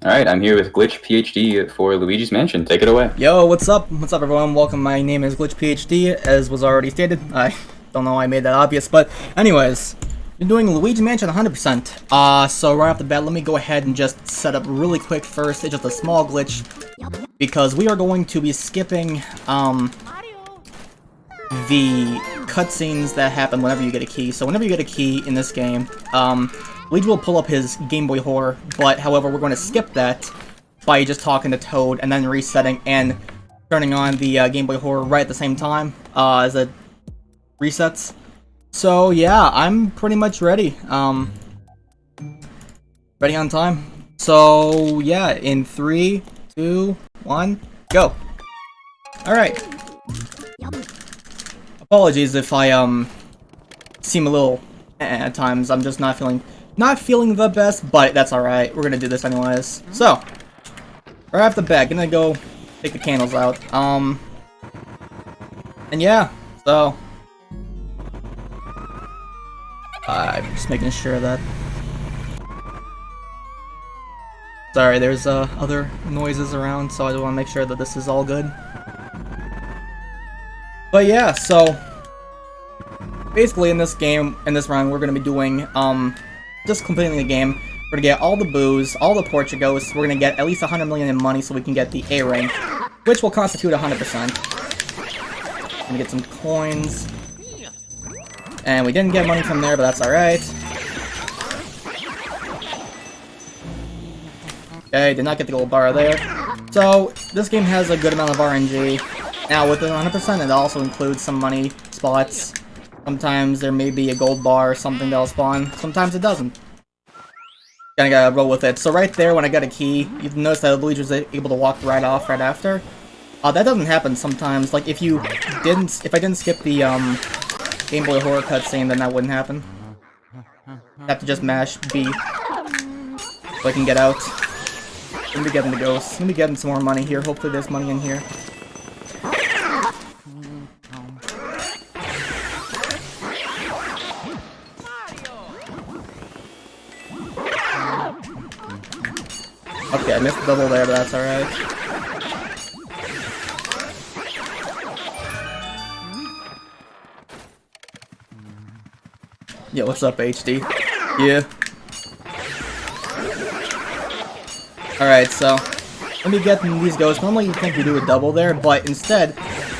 Alright, I'm here with GlitchPhD for Luigi's Mansion. Take it away. Yo, what's up? What's up, everyone? Welcome. My name is GlitchPhD, as was already stated. I don't know why I made that obvious, but anyways, been doing Luigi's Mansion 100%. So right off the bat, let me go ahead and just set up really quick first. It's just a small glitch, because we are going to be skipping, the cutscenes that happen whenever you get a key. So whenever you get a key in this game, Luigi will pull up his Game Boy horror, but however, we're going to skip that by just talking to Toad and then resetting and turning on the Game Boy horror right at the same time as it resets. So yeah, I'm pretty much ready. Ready on time. So yeah, in 3, 2, 1, go. Alright. Apologies if I seem a little at times. I'm just not feeling the best, but that's alright. We're gonna do this anyways. So, right off the bat, gonna go take the candles out. And yeah, so I'm just making sure that. Sorry, there's other noises around, so I want to make sure that this is all good. But yeah, so basically in this game, in this round, we're gonna be doing just completing the game. We're gonna get all the booze, all the Portugos. We're gonna get at least 100 million in money so we can get the A rank, which will constitute 100%. Gonna get some coins, and we didn't get money from there, but that's all right. Okay, did not get the gold bar there. So this game has a good amount of RNG. Now with the 100%, it also includes some money spots. Sometimes there may be a gold bar or something that'll spawn. Sometimes it doesn't. Gotta roll with it. So right there, when I got a key, you've noticed that Luigi was able to walk right off right after. That doesn't happen sometimes. Like if I didn't skip the Game Boy horror cutscene, then that wouldn't happen. I have to just mash B so I can get out. I'm gonna be getting the ghosts. I'm gonna be getting some more money here. Hopefully there's money in here. Okay, I missed the double there, but that's alright. Yeah, what's up, HD? Yeah. Alright, so let me get these ghosts. Normally you'd think we do a double there, but instead,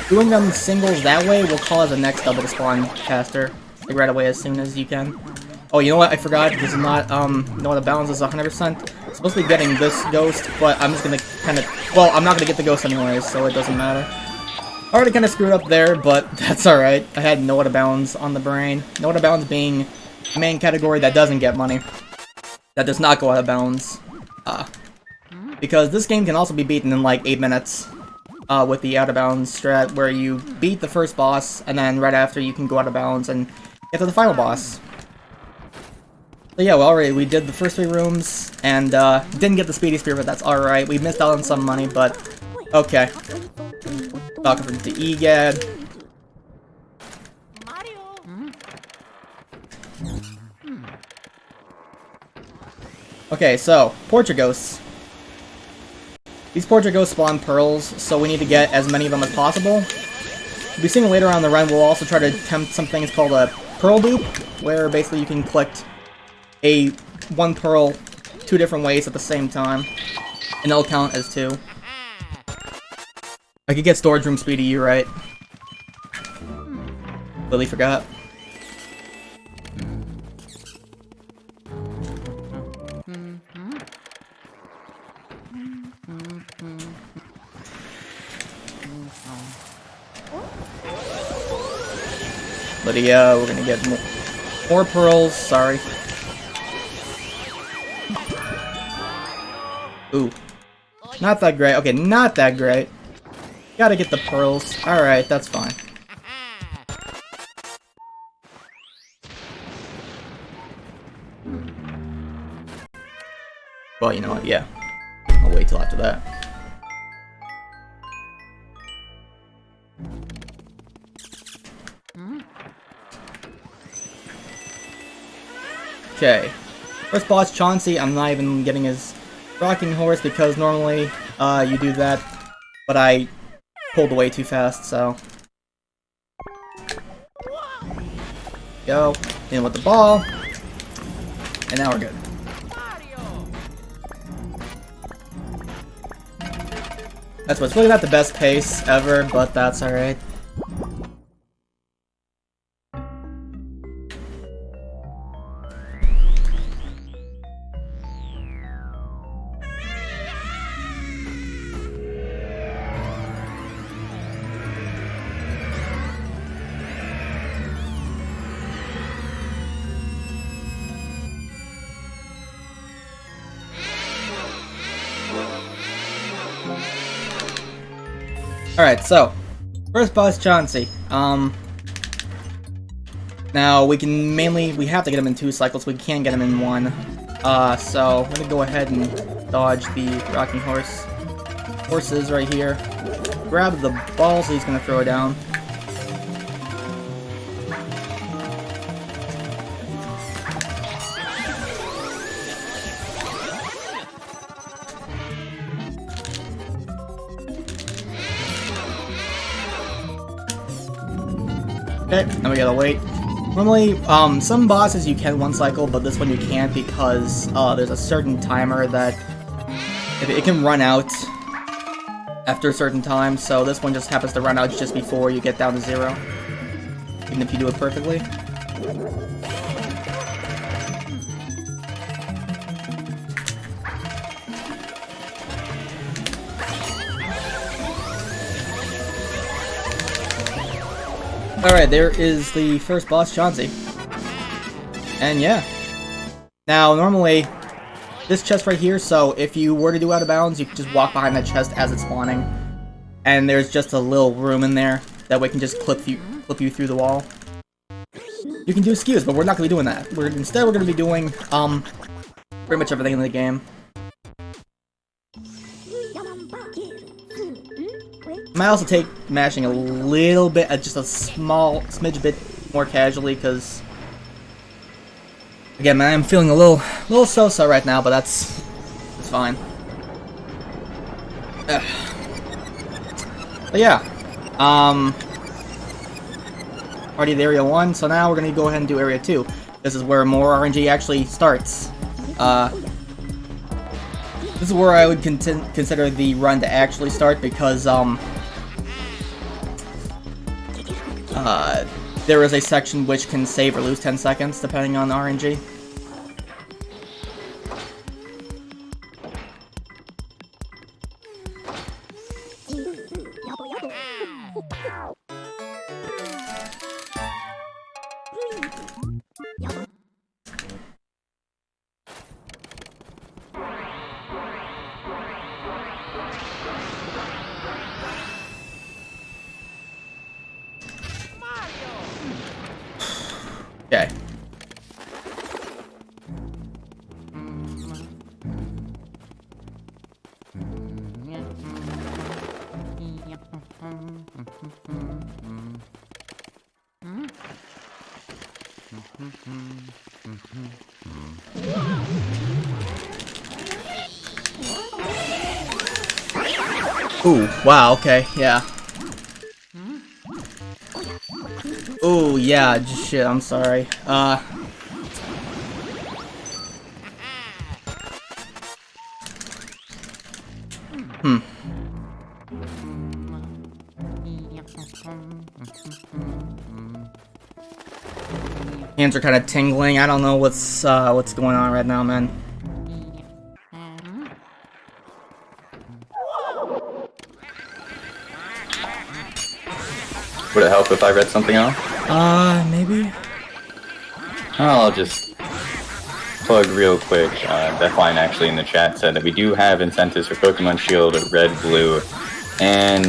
doing them singles that way will cause the next double to spawn faster. Like right away as soon as you can. Oh, you know what? I forgot. This is not, you know what? The balance is 100%. I'm supposed to be getting this ghost, but I'm just gonna kind of. Well, I'm not gonna get the ghost anyways, so it doesn't matter. Already kind of screwed up there, but that's alright. I had no out of bounds on the brain. No out of bounds being the main category that doesn't get money. That does not go out of bounds. Because this game can also be beaten in like 8 minutes. With the out of bounds strat, where you beat the first boss, and then right after you can go out of bounds and get to the final boss. So yeah, well, already we did the first 3 rooms, and didn't get the Speedy Spear, but that's alright. We missed out on some money, but okay. Talking for the EGAD. Okay, so, Portugos. These Portugos spawn pearls, so we need to get as many of them as possible. We'll be seeing later on in the run, we'll also try to attempt something that's called a pearl dupe, where basically you can collect one pearl 2 different ways at the same time, and they'll count as 2. I could get storage room Speedy, you're right. Lily forgot. Lydia, we're gonna get more pearls, sorry. Ooh. Not that great. Okay, not that great. Gotta get the pearls. Alright, that's fine. Well, you know what, yeah. I'll wait till after that. Okay. First boss, Chauncey, I'm not even getting his Rocking Horse because normally you do that, but I pulled away too fast, so. Go, in with the ball, and now we're good. That's what's really not the best pace ever, but that's alright. Alright, so, first boss, Chauncey. Now, we have to get him in 2 cycles, we can't get him in 1. So, I'm gonna go ahead and dodge the Rocking Horses right here. Grab the ball, so he's gonna throw it down. Okay, now we gotta wait. Normally, some bosses you can 1 cycle, but this one you can't because there's a certain timer that it can run out after a certain time, so this one just happens to run out just before you get down to 0, even if you do it perfectly. Alright, there is the first boss, Chauncey. And yeah. Now, normally, this chest right here, so if you were to do out of bounds, you can just walk behind that chest as it's spawning. And there's just a little room in there that way can just clip you through the wall. You can do skews, but we're not going to be doing that. Instead, we're going to be doing, pretty much everything in the game. I might also take mashing a little bit, just a small smidge bit more casually, because again, man, I'm feeling a little so-so right now, but it's fine. But yeah, already did Area 1, so now we're gonna go ahead and do Area 2. This is where more RNG actually starts. This is where I would consider the run to actually start, because there is a section which can save or lose 10 seconds depending on RNG. Okay. Ooh, wow, okay, yeah. Ooh, yeah, shit, I'm sorry. Hands are kind of tingling. I don't know what's going on right now, man. Would it help if I read something off? Maybe? I'll just plug real quick. Deathline actually in the chat said that we do have incentives for Pokemon Shield, Red, Blue, and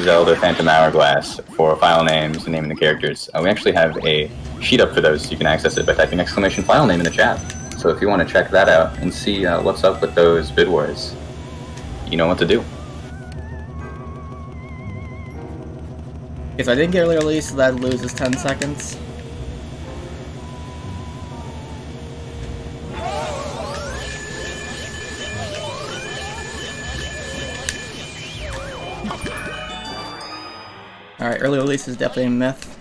Zelda Phantom Hourglass for file names and naming the characters. We actually have a sheet up for those, so you can access it by typing exclamation file name in the chat. So if you want to check that out and see what's up with those bid wars, you know what to do. Okay, so I didn't get early release, so that loses 10 seconds. Alright, early release is definitely a myth.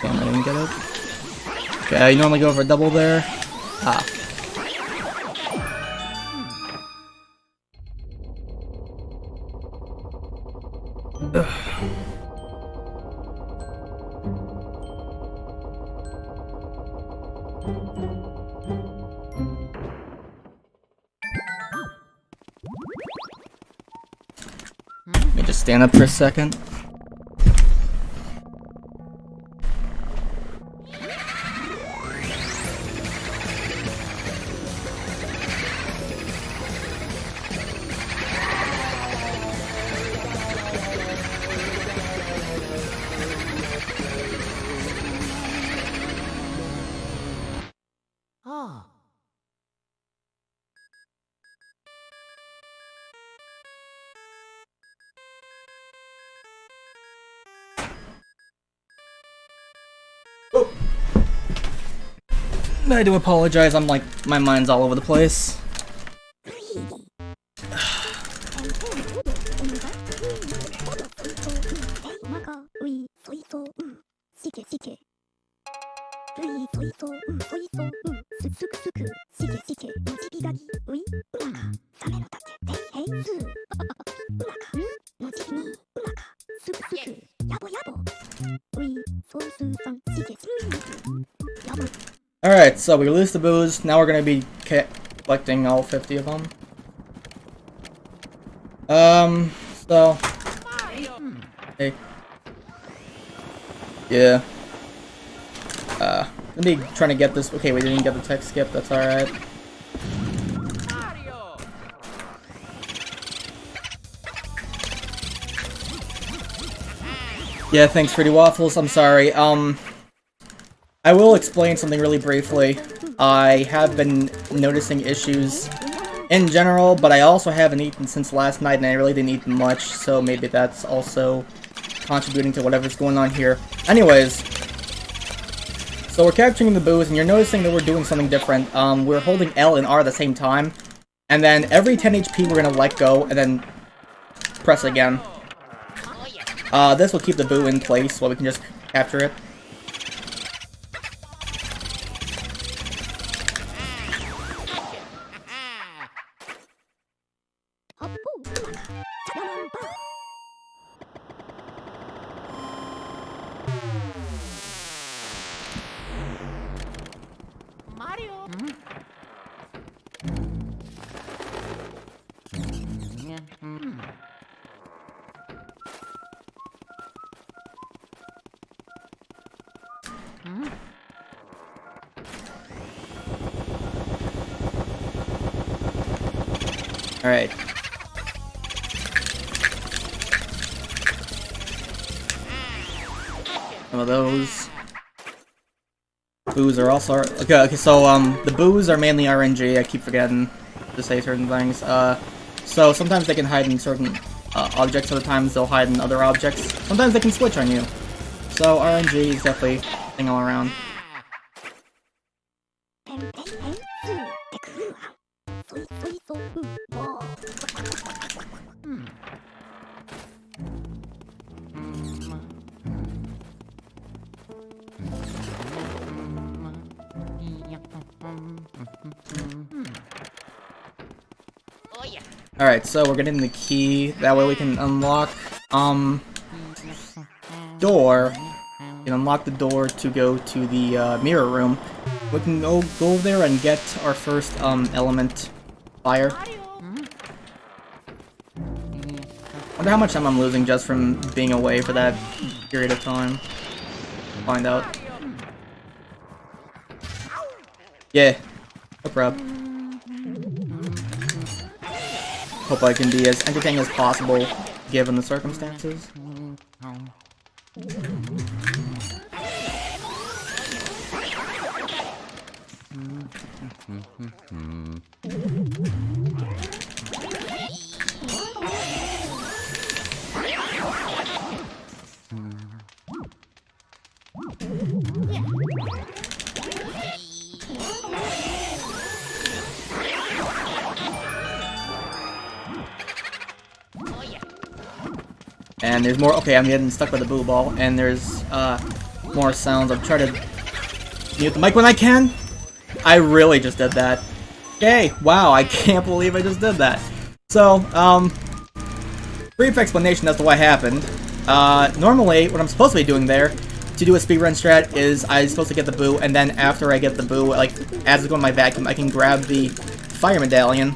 Damn, I didn't get it. Okay, you normally go for a double there. Ah. Ugh. Let me just stand up for a second. I do apologize, I'm like, my mind's all over the place. Alright, so we released the boos, now we're gonna be collecting all 50 of them. So... Hey. Yeah. Let me trying to get this. Okay, we didn't get the text skip, that's alright. Yeah, thanks, Fruity Waffles, I'm sorry. I will explain something really briefly. I have been noticing issues in general, but I also haven't eaten since last night, and I really didn't eat much, so maybe that's also contributing to whatever's going on here. Anyways, so we're capturing the boos, and you're noticing that we're doing something different. We're holding L and R at the same time, and then every 10 HP we're gonna let go, and then press again. This will keep the boo in place, so we can just capture it. Alright. Some of those. Boos are also... Okay, so, the boos are mainly RNG, I keep forgetting to say certain things. So sometimes they can hide in certain objects, other times they'll hide in other objects. Sometimes they can switch on you. So RNG is definitely a thing all around. Alright, so we're getting the key, that way we can unlock, door. We can unlock the door to go to the, mirror room. We can go there and get our first, element, fire. Wonder how much time I'm losing just from being away for that period of time. Find out. Yeah, no problem. Hope I can be as entertaining as possible, given the circumstances. And there's more. Okay, I'm getting stuck with the blue ball, and there's more sounds. I'm trying to mute the mic when I can. I really just did that. Okay, wow, I can't believe I just did that. So, brief explanation as to what happened. Normally, what I'm supposed to be doing there, to do a speedrun strat, is I'm supposed to get the boo, and then after I get the boo, like, as it's going my vacuum, I can grab the fire medallion.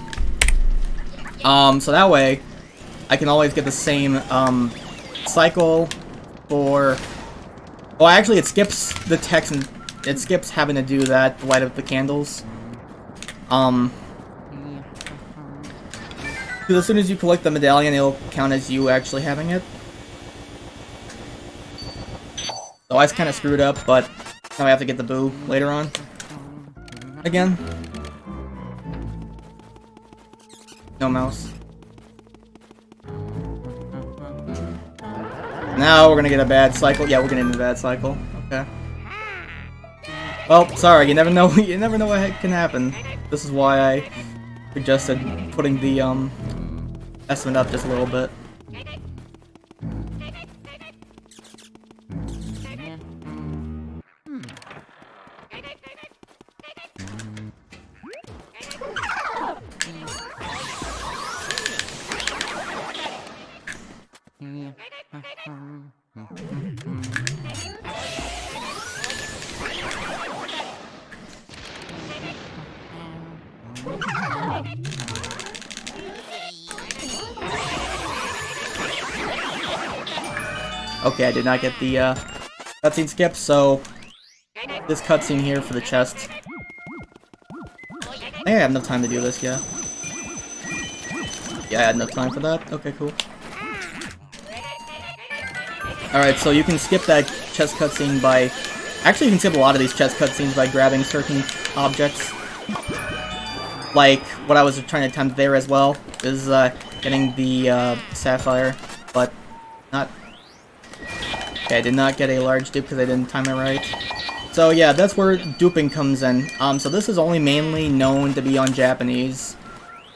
So that way, I can always get the same, cycle for... Oh, actually, it skips the text, and it skips having to do that, light up the candles. Because as soon as you collect the medallion, it'll count as you actually having it. So I kind of screwed up, but now I have to get the boo later on. Again. No mouse. Now we're gonna get a bad cycle. Yeah, we're gonna get a bad cycle. Okay. Well, sorry, you never know. You never know what can happen. This is why I suggested putting the estimate up just a little bit. Okay, I did not get the cutscene skip, so this cutscene here for the chest. I think I have enough time to do this, yeah. Yeah, I had enough time for that. Okay, cool. Alright, so you can skip that chest cutscene by... Actually, you can skip a lot of these chest cutscenes by grabbing certain objects. Like, what I was trying to attempt there as well, is getting the sapphire, but not... Okay, I did not get a large dupe because I didn't time it right. So yeah, that's where duping comes in. So this is only mainly known to be on Japanese.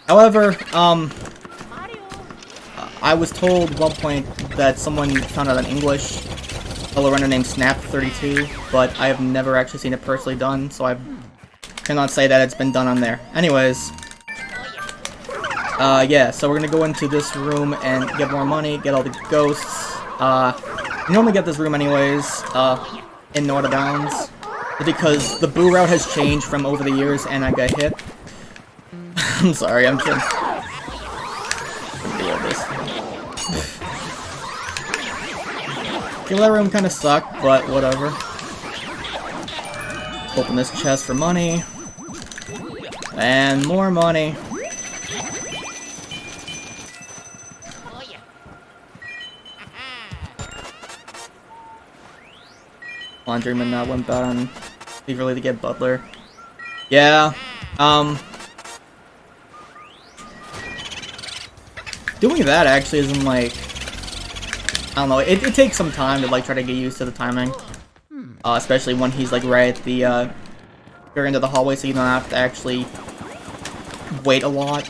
However, I was told at one point that someone found out in English, a runner named Snap32, but I have never actually seen it personally done, so I cannot say that it's been done on there. Anyways, yeah, so we're gonna go into this room and get more money, get all the ghosts. You normally get this room anyways, in no other bounds, because the boo route has changed from over the years and I got hit. I'm sorry, I'm kidding. Deal with this. Okay, that room kinda sucked, but whatever. Open this chest for money. And more money. Laundryman that went bad on eagerly to get Butler. Yeah, doing that actually isn't like, I don't know, it takes some time to like try to get used to the timing. Especially when he's like right at the very end of the hallway, so you don't have to actually wait a lot.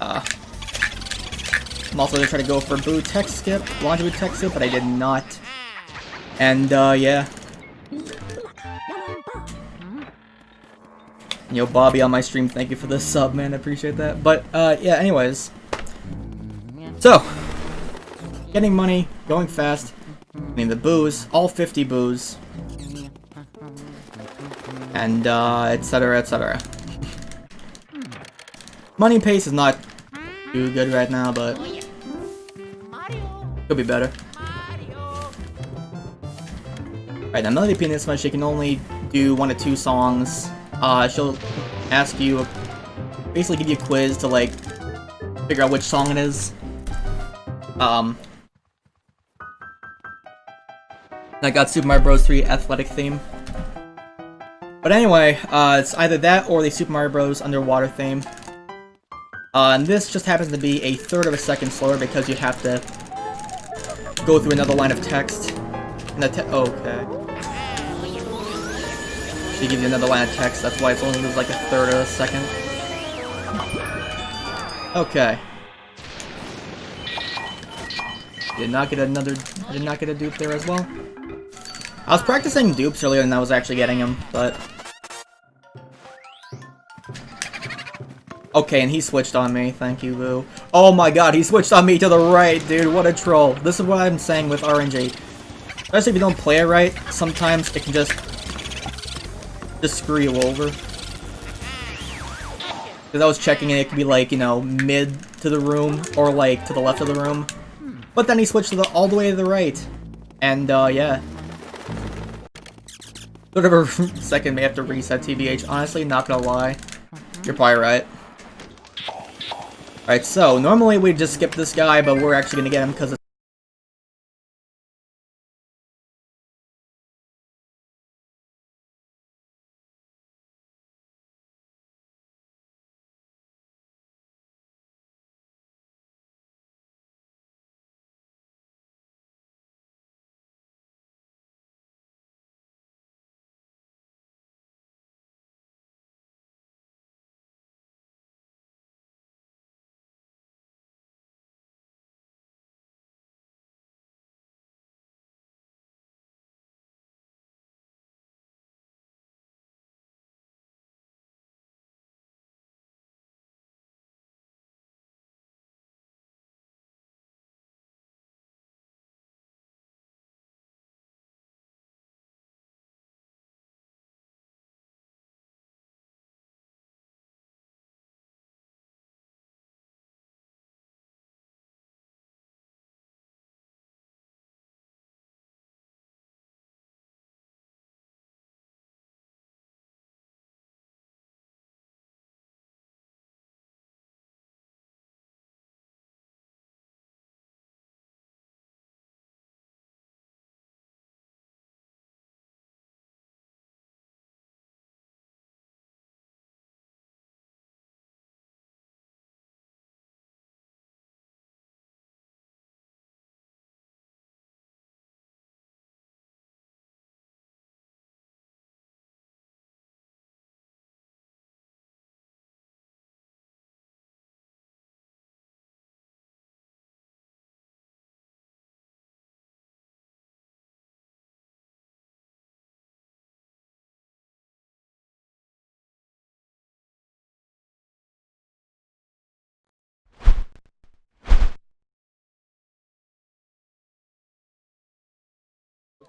I'm also gonna try to go for boo tech skip, laundry tech skip, but I did not. And yeah. Yo, Bobby on my stream, thank you for the sub, man, I appreciate that. But, yeah, anyways. So, getting money, going fast, getting the boos, all 50 boos. And, etc, etc. Money pace is not too good right now, but could be better. Right, now Melody Pianist Much, she can only do 1 to 2 songs. She'll ask you, basically give you a quiz to, like, figure out which song it is. I got Super Mario Bros. 3 athletic theme. But anyway, it's either that or the Super Mario Bros. Underwater theme. And this just happens to be a third of a second slower because you have to go through another line of text. And okay. She gives you another line of text, that's why it's only moves like a third of a second. Okay. Did not get a dupe there as well. I was practicing dupes earlier and I was actually getting them, but... Okay, and he switched on me, thank you, Boo. Oh my god, he switched on me to the right, dude, what a troll. This is what I'm saying with RNG. Especially if you don't play it right, sometimes it can just screw you over. Because I was checking and it could be like, you know, mid to the room, or like to the left of the room. But then he switched to all the way to the right. And, yeah. Sort of a second may have to reset TBH. Honestly, not gonna lie. You're probably right. Alright, so, normally we'd just skip this guy, but we're actually gonna get him because it's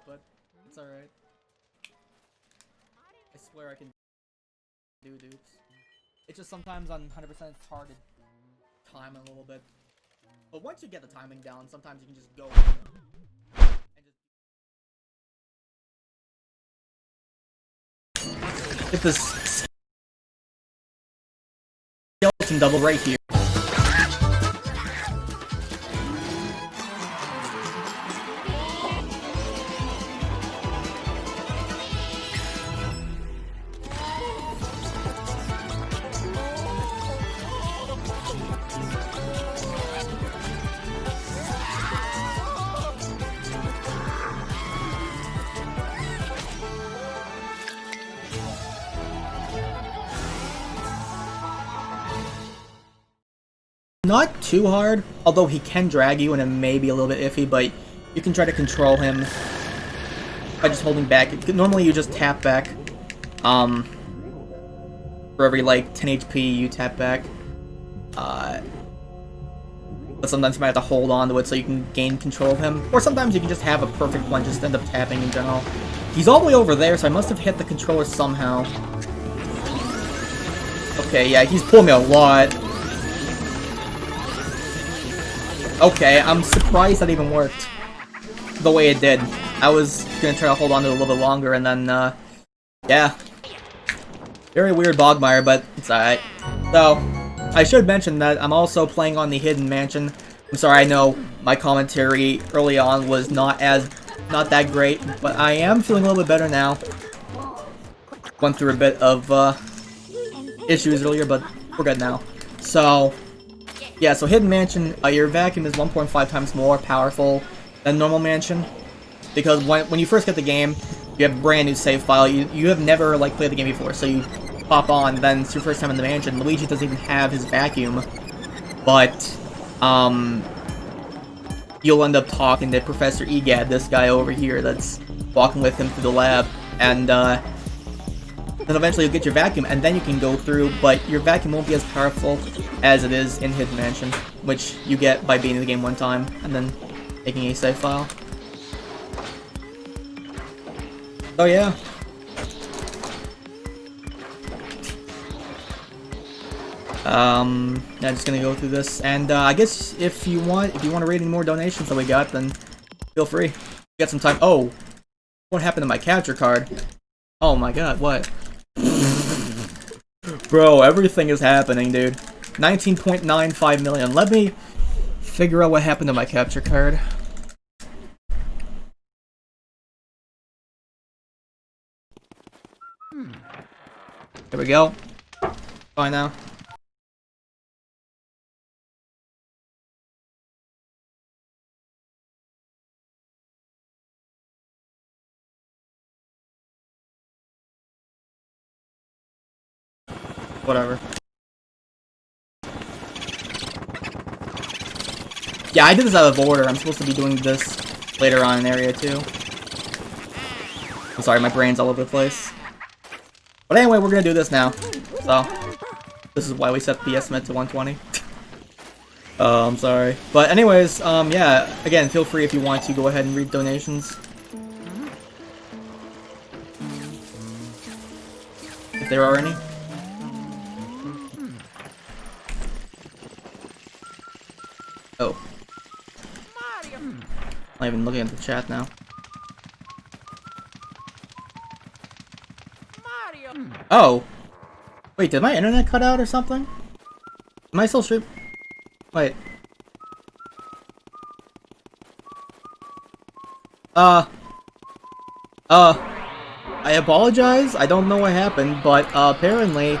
but it's alright. I swear I can do dupes. It's just sometimes on 100% it's hard to time a little bit. But once you get the timing down, sometimes you can just go and just get this skeleton double right here. Not too hard, although he can drag you and it may be a little bit iffy, but you can try to control him by just holding back. Normally you just tap back, for every like 10 HP you tap back, but sometimes you might have to hold on to it so you can gain control of him, or sometimes you can just have a perfect one, just end up tapping in general. He's all the way over there, so I must have hit the controller somehow. Okay, yeah, he's pulling me a lot. Okay, I'm surprised that even worked the way it did. I was gonna try to hold on to it a little bit longer, and then, yeah. Very weird Bogmire, but it's alright. So, I should mention that I'm also playing on the Hidden Mansion. I'm sorry, I know my commentary early on was not that great, but I am feeling a little bit better now. went through a bit of issues earlier, but we're good now. So, yeah, so Hidden Mansion, your vacuum is 1.5 times more powerful than normal mansion. Because when you first get the game, you have a brand new save file. You have never, like, played the game before, so you pop on, then it's your first time in the mansion. Luigi doesn't even have his vacuum, but, you'll end up talking to Professor Egad, this guy over here that's walking with him through the lab, and, then eventually you'll get your vacuum, and then you can go through, but your vacuum won't be as powerful as it is in Hidden Mansion, which you get by beating the game one time, and then making a save file. Oh yeah. I'm just gonna go through this, and I guess if you want to read any more donations that we got, then feel free. We got some time. Oh, what happened to my capture card? Oh my god, what? Bro, everything is happening, dude. 19.95 million. Let me figure out what happened to my capture card. There we go. Fine now. Whatever. Yeah, I did this out of order. I'm supposed to be doing this later on in Area 2. I'm sorry, my brain's all over the place. But anyway, we're gonna do this now. So, this is why we set the estimate to 120. I'm sorry. But anyways, yeah, again, feel free if you want to go ahead and read donations. If there are any. Oh. I'm not even looking at the chat now. Oh! Wait, did my internet cut out or something? Am I still streaming? Wait. I apologize. I don't know what happened, but apparently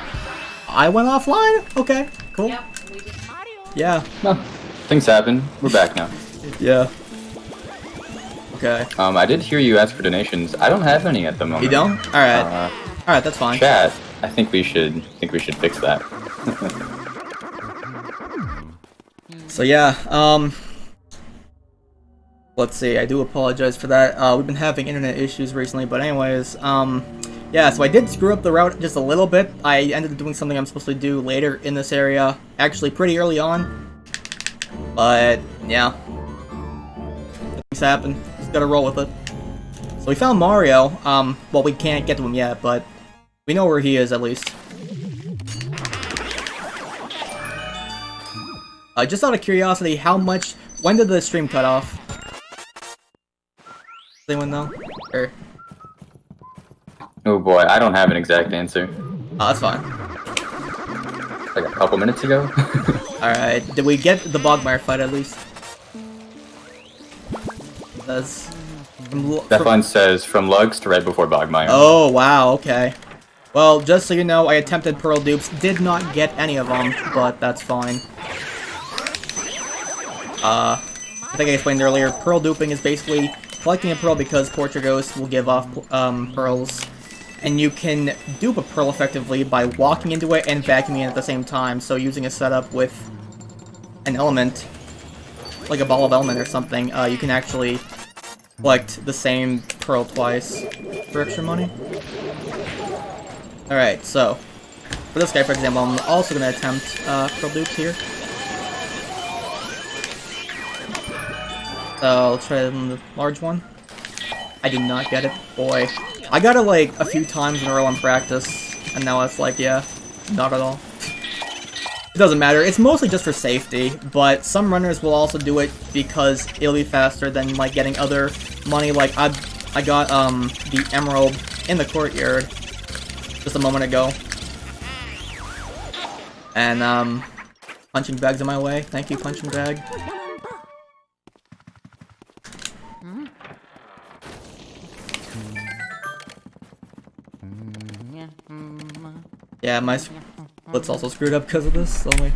I went offline. Okay, cool. Yep, we did Mario. Yeah. No, things happen. We're back now. Yeah. Okay. I did hear you ask for donations. I don't have any at the moment. You don't? All right. All right, that's fine. Chat. I think we should fix that. So yeah, let's see, I do apologize for that. We've been having internet issues recently, but anyways, yeah, so I did screw up the route just a little bit. I ended up doing something I'm supposed to do later in this area, actually pretty early on. But, yeah. Things happen. Just gotta roll with it. So we found Mario. Well, we can't get to him yet, but we know where he is at least. Just out of curiosity, when did the stream cut off? Does anyone know? Or... Oh boy, I don't have an exact answer. Oh, that's fine. Like a couple minutes ago? Alright, did we get the Bogmire fight at least? That one says, from Lugs to right before Bogmire. Oh, wow, okay. Well, just so you know, I attempted Pearl Dupes, did not get any of them, but that's fine. I think I explained earlier, pearl duping is basically collecting a pearl because Portugos will give off pearls, and you can dupe a pearl effectively by walking into it and vacuuming it at the same time, so using a setup with an element, like a ball of element or something, you can actually collect the same pearl twice for extra money. Alright, so, for this guy, for example, I'm also going to attempt pearl dupes here. So, I'll try the large one. I did not get it. Boy. I got it like a few times in a row in practice, and now it's like, yeah, not at all. It doesn't matter. It's mostly just for safety, but some runners will also do it because it'll be faster than, like, getting other money. Like, I got, the emerald in the courtyard just a moment ago. And, punching bag's in my way. Thank you, punching bag. Yeah, my split's also screwed up because of this, so let me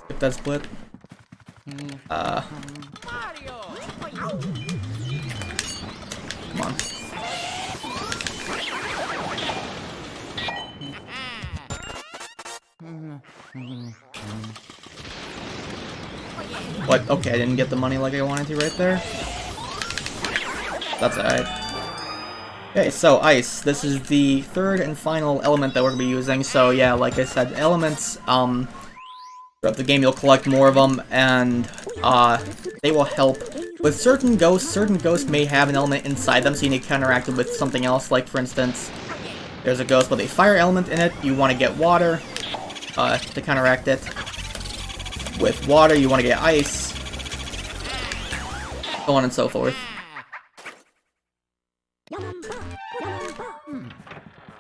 skip that split. Come on. What? Okay, I didn't get the money like I wanted to right there. That's alright. Okay, so ice. This is the third and final element that we're going to be using. So yeah, like I said, elements, throughout the game you'll collect more of them, and they will help. With certain ghosts may have an element inside them, so you need to counteract it with something else. Like, for instance, there's a ghost with a fire element in it, you want to get water to counteract it. With water, you want to get ice. So on and so forth.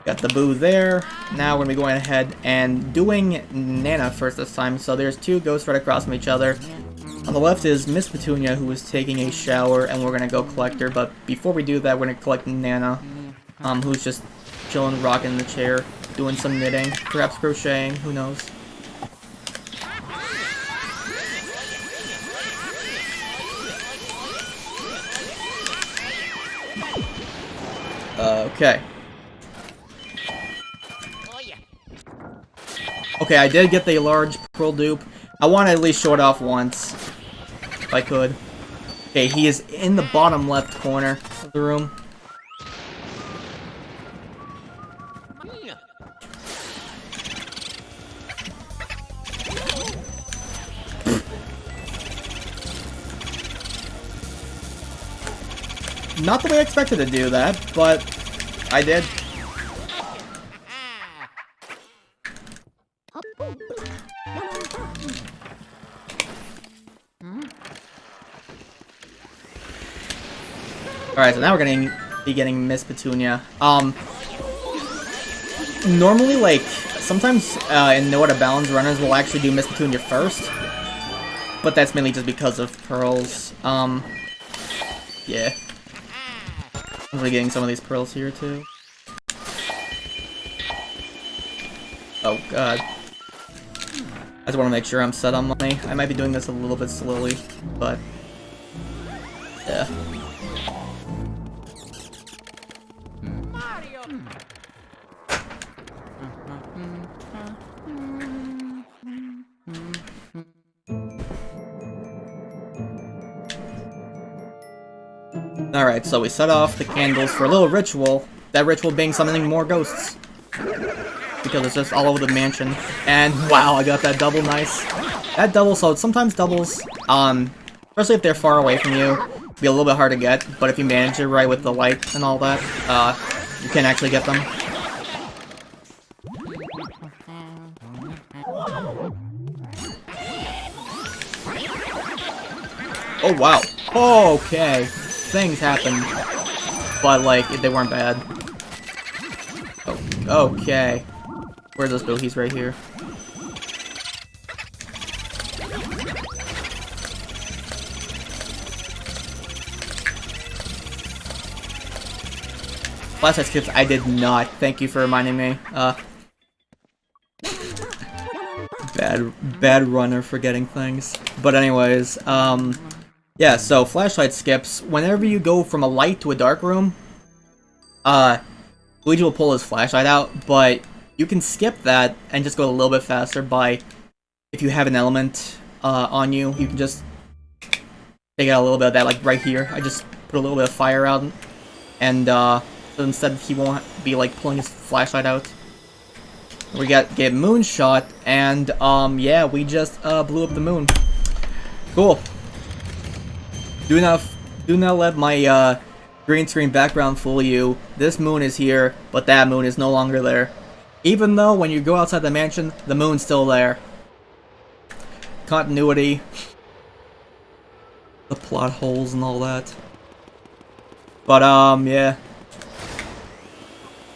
Got the boo there. Now we're going to be going ahead and doing Nana first this time. So there's two ghosts right across from each other. On the left is Miss Petunia, who is taking a shower, and we're going to go collect her. But before we do that, we're going to collect Nana, who's just chilling, rocking in the chair, doing some knitting, perhaps crocheting, who knows. Okay. Okay, I did get the large pearl dupe. I want to at least show it off once, if I could. Okay, he is in the bottom left corner of the room. Not the way I expected to do that, but I did. Alright, so now we're gonna be getting Miss Petunia. Normally, like, sometimes in No Out of Bounds, runners will actually do Miss Petunia first. But that's mainly just because of pearls. Yeah. I'm really getting some of these pearls here, too. Oh, God. I just want to make sure I'm set on money. I might be doing this a little bit slowly, but... yeah. Alright, so we set off the candles for a little ritual. That ritual being summoning more ghosts. Because it's just all over the mansion. And wow, I got that double nice. That double, so sometimes doubles, especially if they're far away from you, be a little bit hard to get, but if you manage it right with the light and all that, you can actually get them. Oh wow. Okay. Things happened. But like, they weren't bad. Oh, okay. Where's this bill? He's right here. Flashlight skips, I did not. Thank you for reminding me. Bad runner forgetting things. But anyways, yeah, so flashlight skips. Whenever you go from a light to a dark room, Luigi will pull his flashlight out, but you can skip that and just go a little bit faster by, if you have an element on you, you can just take out a little bit of that, like right here. I just put a little bit of fire out, and so instead he won't be like pulling his flashlight out. We get moonshot, and yeah, we just blew up the moon. Cool. Do not let my green screen background fool you. This moon is here, but that moon is no longer there. Even though when you go outside the mansion, the moon's still there. Continuity. The plot holes and all that. But yeah.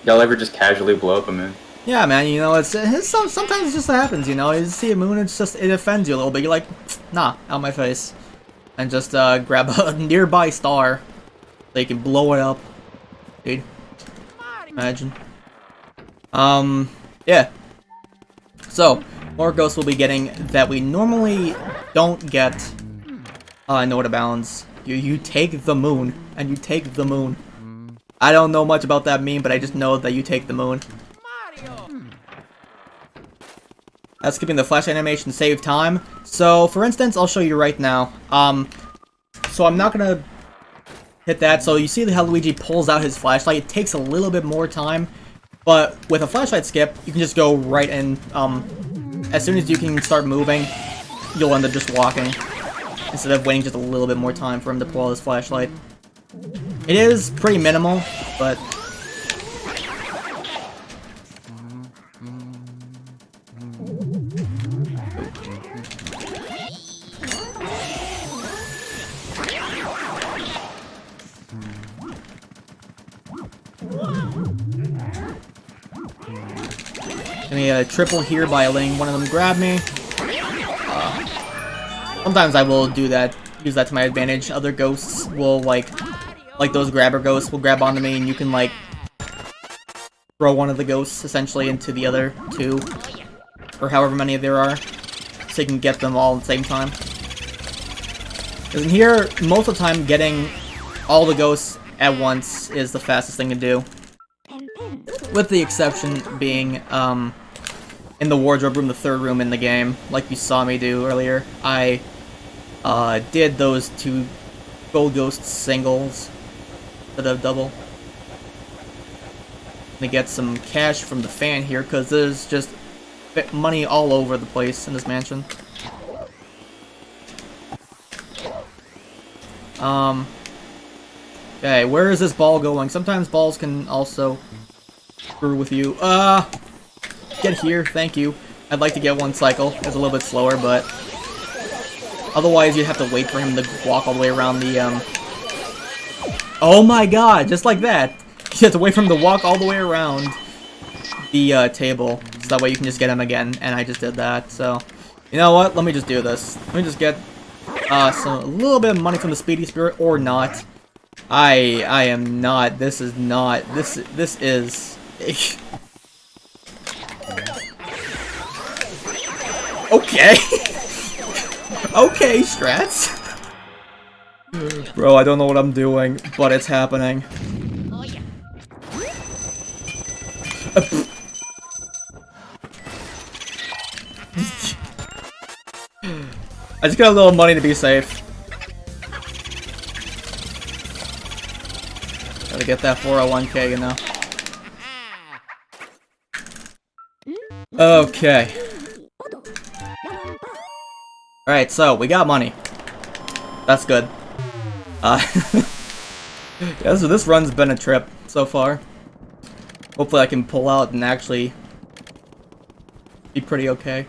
Y'all ever just casually blow up a moon? Yeah, man, you know, sometimes it just happens, you know, you see a moon, it offends you a little bit, you're like, nah, out my face. And just grab a nearby star, so you can blow it up. Dude. Imagine. Yeah. So, more ghosts we'll be getting that we normally don't get. Note of bounds. You take the moon, and you take the moon. I don't know much about that meme, but I just know that you take the moon. Skipping the flash animation to save time. So, for instance, I'll show you right now. So I'm not gonna hit that. So you see how Luigi pulls out his flashlight. It takes a little bit more time, but with a flashlight skip, you can just go right in. As soon as you can start moving, you'll end up just walking instead of waiting just a little bit more time for him to pull out his flashlight. It is pretty minimal, but let me triple here by letting one of them grab me. Sometimes I will do that, use that to my advantage. Other ghosts will like those grabber ghosts will grab onto me, and you can like throw one of the ghosts essentially into the other two, or however many there are, so you can get them all at the same time. Because in here, most of the time, getting all the ghosts at once is the fastest thing to do. With the exception being, in the wardrobe room, the third room in the game, like you saw me do earlier. I did those 2 gold ghost singles instead of double. To get some cash from the fan here, because there's just money all over the place in this mansion. Okay, where is this ball going? Sometimes balls can also screw with you. Get here, thank you. I'd like to get one cycle. It's a little bit slower, but otherwise you'd have to wait for him to walk all the way around the, Oh my god, just like that! You have to wait for him to walk all the way around the, table, so that way you can just get him again, and I just did that, so... You know what? Let me just do this. Let me just get, a little bit of money from the Speedy Spirit, or not. I am not. This is not. This is... Okay. Okay, strats. Bro, I don't know what I'm doing, but it's happening. I just got a little money to be safe. Gotta get that 401k, you know. Okay. Alright, so, we got money. That's good. Yeah, so this run's been a trip so far. Hopefully I can pull out and actually be pretty okay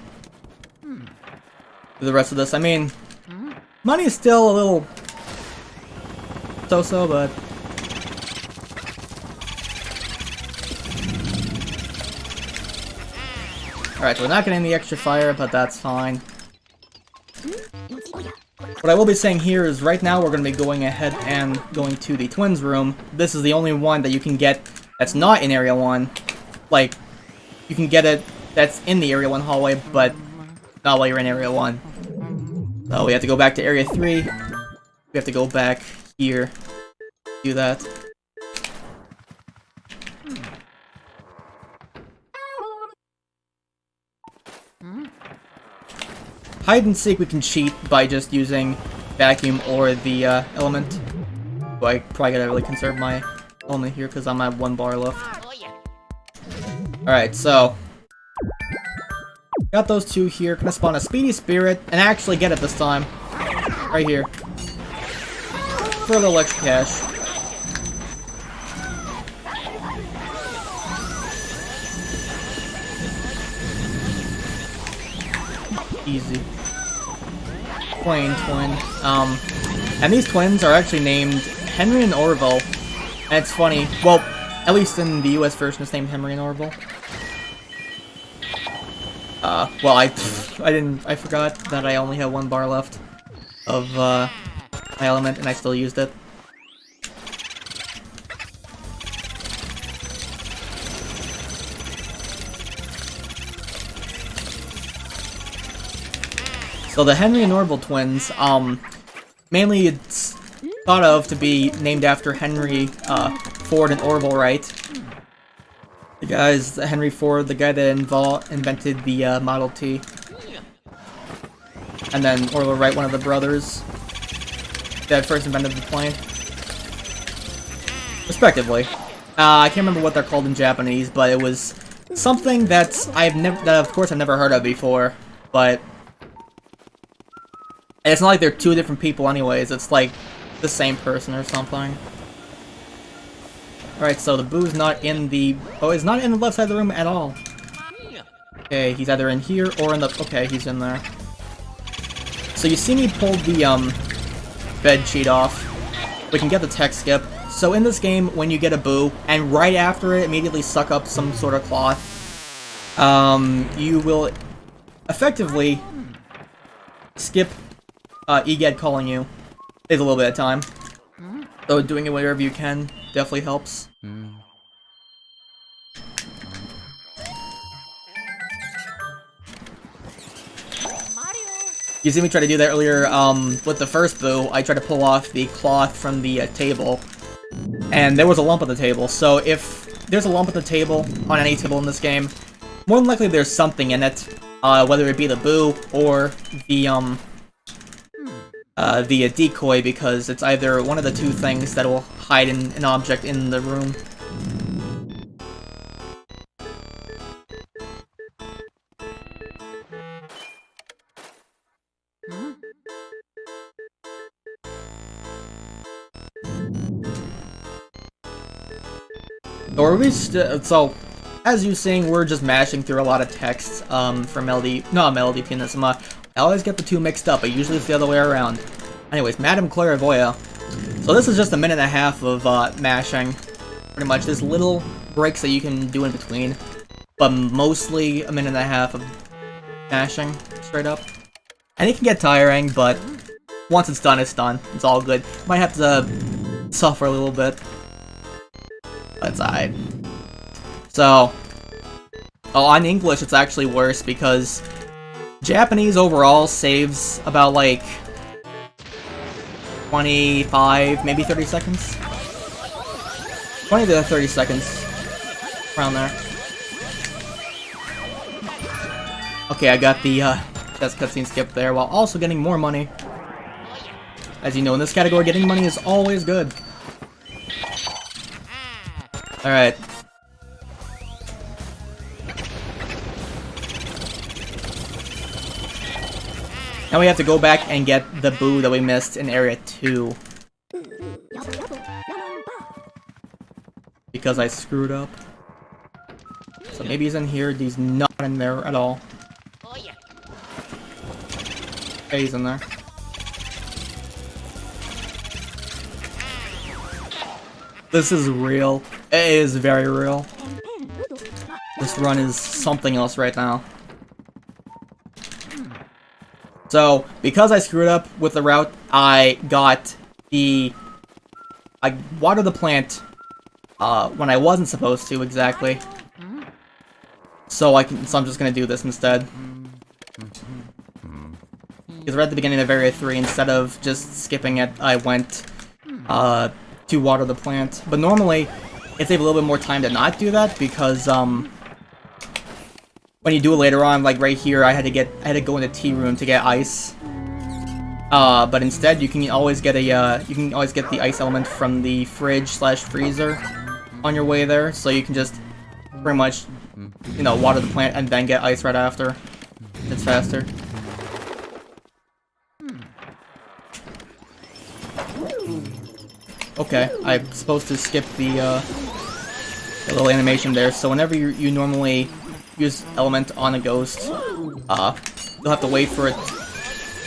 for the rest of this. I mean, money is still a little so-so, but... Alright, so we're not getting the extra fire, but that's fine. What I will be saying here is right now we're going to be going ahead and going to the twins room. This is the only one that you can get that's not in Area 1. Like, you can get it that's in the Area 1 hallway, but not while you're in Area 1. So we have to go back to Area 3. We have to go back here. Do that. Hide and seek we can cheat by just using vacuum or the element. So I probably gotta really conserve my element here because I'm at 1 bar left. Alright, so got those 2 here. Gonna spawn a Speedy Spirit and actually get it this time. Right here. For a little extra cash. Easy. Plain twin. And these twins are actually named Henry and Orville. And it's funny. Well, at least in the US version, it's named Henry and Orville. Well, I forgot that I only had 1 bar left of, my element, and I still used it. So the Henry and Orville twins, mainly it's thought of to be named after Henry Ford and Orville Wright. The guys, Henry Ford, the guy that invented the Model T. And then Orville Wright, one of the brothers that first invented the plane. Respectively. I can't remember what they're called in Japanese, but it was something that of course I've never heard of before, but it's not like they're two different people anyways, it's like the same person or something. Alright, so the Boo's not in the... Oh, he's not in the left side of the room at all. Okay, he's either in here or in the... Okay, he's in there. So you see me pull the, bed cheat off. We can get the tech skip. So in this game, when you get a Boo, and right after it immediately suck up some sort of cloth, you will effectively skip EGAD calling you. Saves a little bit of time. So doing it wherever you can definitely helps. You see me try to do that earlier with the first Boo. I tried to pull off the cloth from the table, and there was a lump on the table. So if there's a lump on the table, on any table in this game, more than likely there's something in it, whether it be the Boo or the decoy, because it's either one of the two things that will hide in an object in the room. So, as you're seeing, we're just mashing through a lot of texts from Melody Pianissima. I always get the two mixed up, but usually it's the other way around. Anyways, Madame Clairvoyant. So this is just a minute and a half of mashing. Pretty much, there's little breaks that you can do in between, but mostly a minute and a half of mashing, straight up. And it can get tiring, but once it's done, it's done. It's all good. Might have to suffer a little bit. That's alright. So, on English it's actually worse because Japanese overall saves about like 25, maybe 30 seconds? 20 to 30 seconds. Around there. Okay, I got the test cutscene skip there while also getting more money. As you know, in this category, getting money is always good. Alright. Now we have to go back and get the Boo that we missed in Area 2. Because I screwed up. So maybe he's in here, he's not in there at all. Okay, he's in there. This is real. It is very real. This run is something else right now. So, because I screwed up with the route, I watered the plant when I wasn't supposed to exactly. So I'm just gonna do this instead. Because right at the beginning of Area 3, instead of just skipping it, I went to water the plant. But normally, it takes a little bit more time to not do that because when you do it later on, like right here, I had to go in the tea room to get ice. But instead, you can always get the ice element from the fridge/freezer on your way there. So you can just pretty much, you know, water the plant and then get ice right after. It's faster. Okay, I'm supposed to skip the little animation there. So whenever you normally use element on a ghost, you'll have to wait for it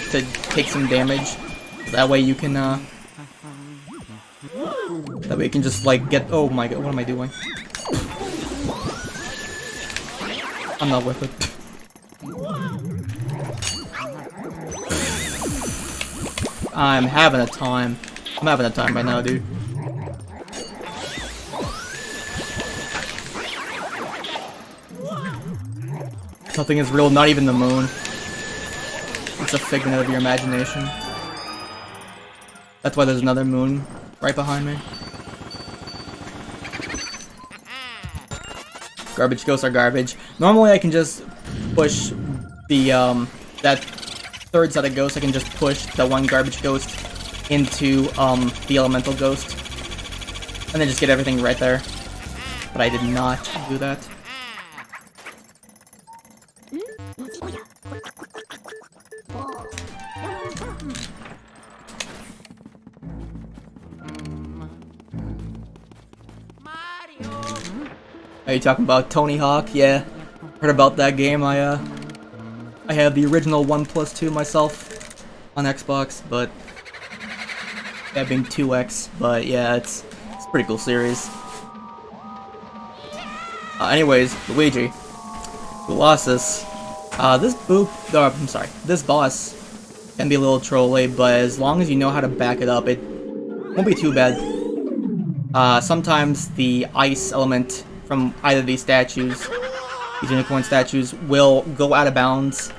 to take some damage. That way you can just like get. Oh my god, what am I doing? I'm not with it. I'm having a time. I'm having a time right now, dude. Nothing is real, not even the moon. It's a figment of your imagination. That's why there's another moon right behind me. Garbage ghosts are garbage. Normally I can just push the, that third set of ghosts, I can just push the one garbage ghost into, the elemental ghost. And then just get everything right there. But I did not do that. Are you talking about Tony Hawk? Yeah, heard about that game. I have the original 1+2 myself on Xbox, but that being 2X. But yeah, it's a pretty cool series. Anyways, Luigi, Colossus. This boss can be a little trolly, but as long as you know how to back it up, it won't be too bad. Sometimes the ice element from either of these statues, these unicorn statues, will go out of bounds,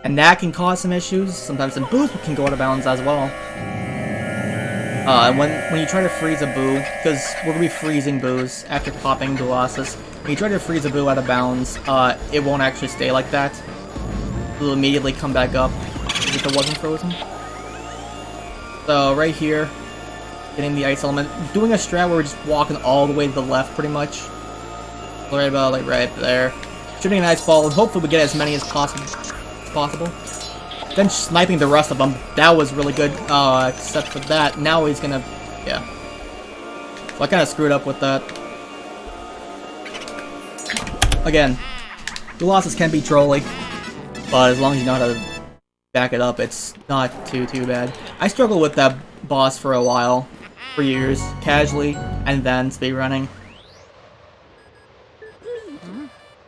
and that can cause some issues. Sometimes some boos can go out of bounds as well. When you try to freeze a boo, because we're gonna be freezing boos after popping Colossus, when you try to freeze a boo out of bounds, it won't actually stay like that. It'll immediately come back up if it wasn't frozen. So right here, getting the ice element, doing a strat where we're just walking all the way to the left, pretty much. Right about like right there. Shooting an ice ball, and hopefully we get as many as possible. Then sniping the rest of them. That was really good, except for that. Now he's gonna, yeah. So I kind of screwed up with that. Again, Colossus can be trolly, but as long as you know how to back it up, it's not too bad. I struggled with that boss for a while, for years, casually, and then speedrunning.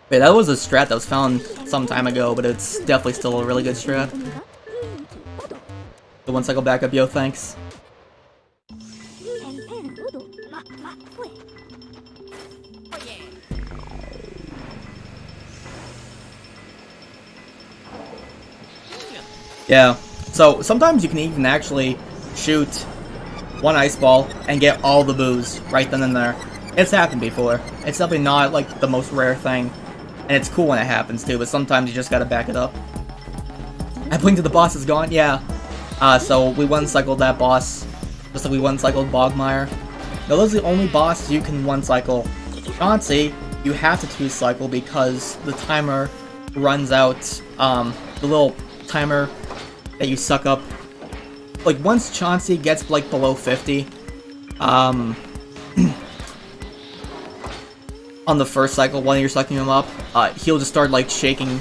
Wait, that was a strat that was found some time ago, but it's definitely still a really good strat. The one cycle backup, yo, thanks. Yeah, so sometimes you can even actually shoot one ice ball and get all the boos right then and there. It's happened before. It's definitely not like the most rare thing. And it's cool when it happens too, but sometimes you just gotta back it up. I blinked to the boss is gone, yeah. So we one-cycled that boss, just like we one-cycled Bogmire. Now those are the only bosses you can one-cycle. Chauncey, you have to two-cycle because the timer runs out, the little timer that you suck up. Like once Chauncey gets like below 50, on the first cycle, when you're sucking him up, he'll just start like shaking,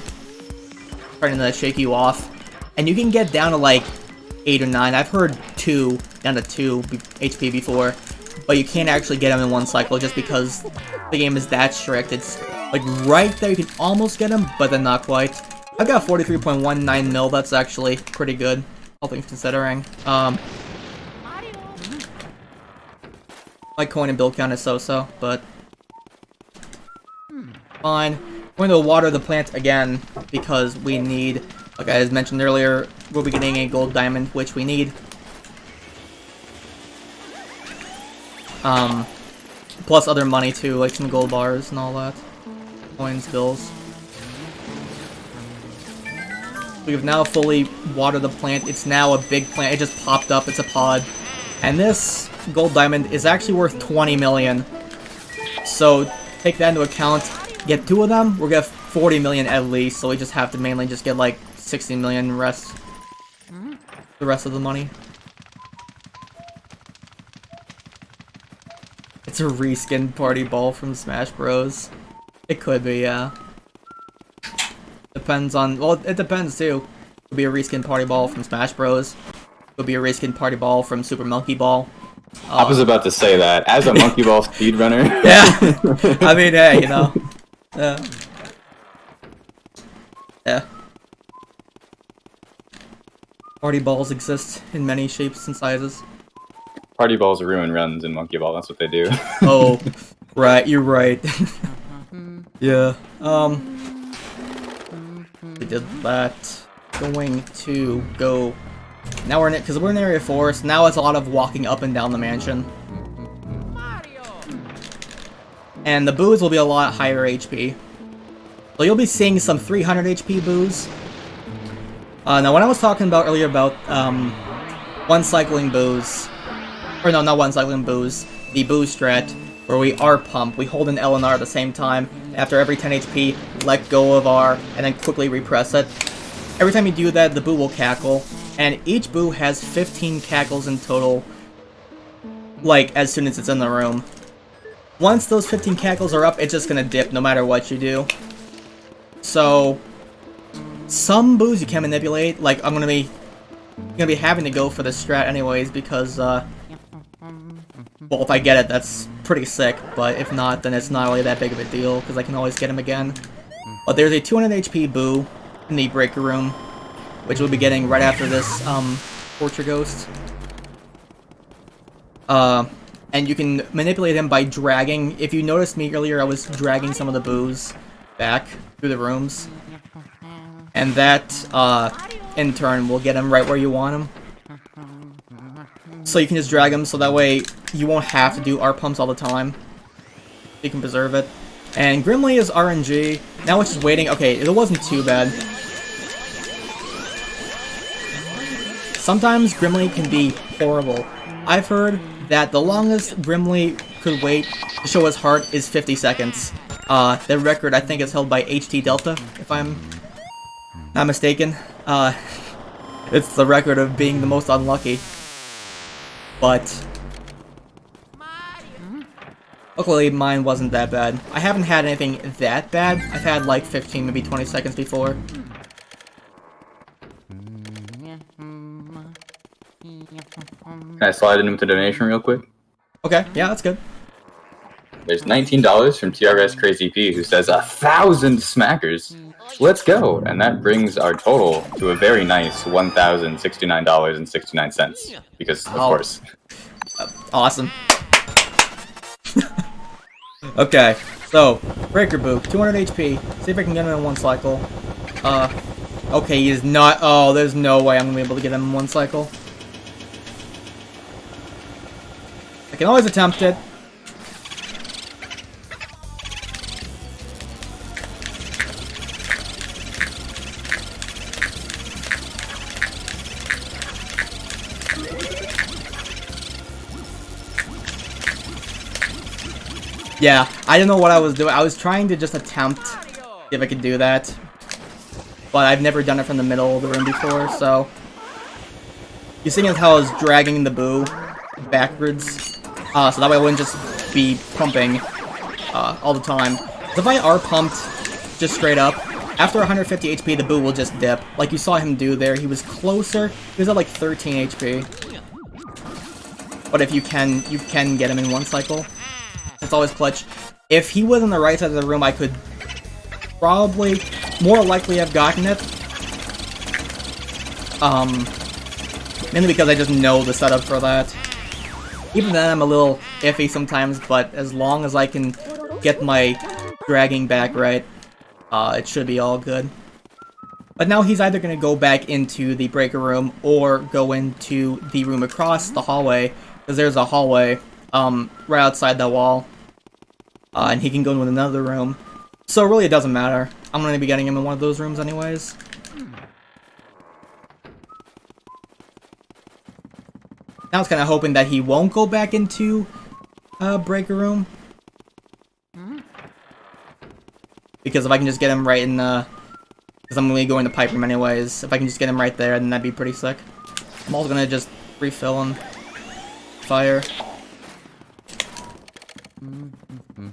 starting to shake you off, and you can get down to like 8 or 9. I've heard down to 2 HP before, but you can't actually get him in one cycle just because the game is that strict. It's like right there, you can almost get him, but then not quite. I've got 43.19 mil. That's actually pretty good, all things considering. My coin and build count is so-so, but fine. I'm going to water the plant again because we need, like I mentioned earlier, we'll be getting a gold diamond, which we need. Plus other money too, like some gold bars and all that. Coins, bills. We have now fully watered the plant. It's now a big plant. It just popped up. It's a pod. And this gold diamond is actually worth 20 million. So take that into account. Get 2 of them, we'll get 40 million at least, so we just have to mainly just get like 60 million the rest of the money. It's a reskin party ball from Smash Bros. It could be, yeah. Depends on, well, it depends too. It could be a reskin party ball from Smash Bros. It could be a reskin party ball from Super Monkey Ball. I was about to say that. As a Monkey Ball speedrunner. Yeah. I mean, hey, you know. Yeah. Yeah. Party balls exist in many shapes and sizes. Party balls ruin runs in Monkey Ball, that's what they do. Oh, right, you're right. Yeah, we did that. going to go... Now we're in it, because we're in Area 4, so now it's a lot of walking up and down the mansion. And the boos will be a lot higher HP. So you'll be seeing some 300 HP boos. Now when I was talking about earlier about one cycling boos, or no, not one cycling boos, the boo strat, where we R pump, we hold an L and R at the same time. After every 10 HP, let go of R, and then quickly repress it. Every time you do that, the boo will cackle, and each boo has 15 cackles in total, like, as soon as it's in the room. Once those 15 cackles are up, it's just gonna dip no matter what you do. So, some boos you can manipulate, like, I'm gonna be having to go for the strat anyways, because, well, if I get it, that's pretty sick, but if not, then it's not really that big of a deal, because I can always get him again. But there's a 200 HP boo in the breaker room, which we'll be getting right after this, Torture Ghost. And you can manipulate him by dragging. If you noticed me earlier, I was dragging some of the boos back through the rooms. And that, in turn, will get him right where you want him. So you can just drag him, so that way you won't have to do R pumps all the time. You can preserve it. And Grimly is RNG. Now it's just waiting. Okay, it wasn't too bad. Sometimes Grimly can be horrible. I've heard that the longest Grimly could wait to show his heart is 50 seconds. The record, I think, is held by HT Delta, if I'm not mistaken. It's the record of being the most unlucky. But luckily, mine wasn't that bad. I haven't had anything that bad. I've had like 15, maybe 20 seconds before. Can I slide into the donation real quick? Okay, yeah, that's good. There's $19 from TRS Crazy P, who says 1,000 smackers. Let's go! And that brings our total to a very nice $1,069.69. Because, of course. Awesome. Okay, so, Breaker Boo, 200 HP. See if I can get him in one cycle. Okay, he is not. Oh, there's no way I'm gonna be able to get him in one cycle. I can always attempt it. Yeah, I don't know what I was doing. I was trying to just attempt if I could do that. But I've never done it from the middle of the room before, so... You seeing as how I was dragging the boo backwards, so that way I wouldn't just be pumping all the time. If I R pumped just straight up, after 150 HP the boo will just dip. Like you saw him do there, he was closer. He was at like 13 HP. But if you can get him in one cycle. It's always clutch. If he was on the right side of the room, I could probably more likely have gotten it. Mainly because I just know the setup for that. Even then, I'm a little iffy sometimes, but as long as I can get my dragging back right, it should be all good. But now he's either going to go back into the breaker room or go into the room across the hallway, because there's a hallway right outside that wall, and he can go into another room. So really it doesn't matter. I'm going to be getting him in one of those rooms anyways. Now I was kind of hoping that he won't go back into breaker room. Because if I can just get him right in the... Because I'm going to go into pipe room anyways. If I can just get him right there, then that'd be pretty sick. I'm also going to just refill and fire.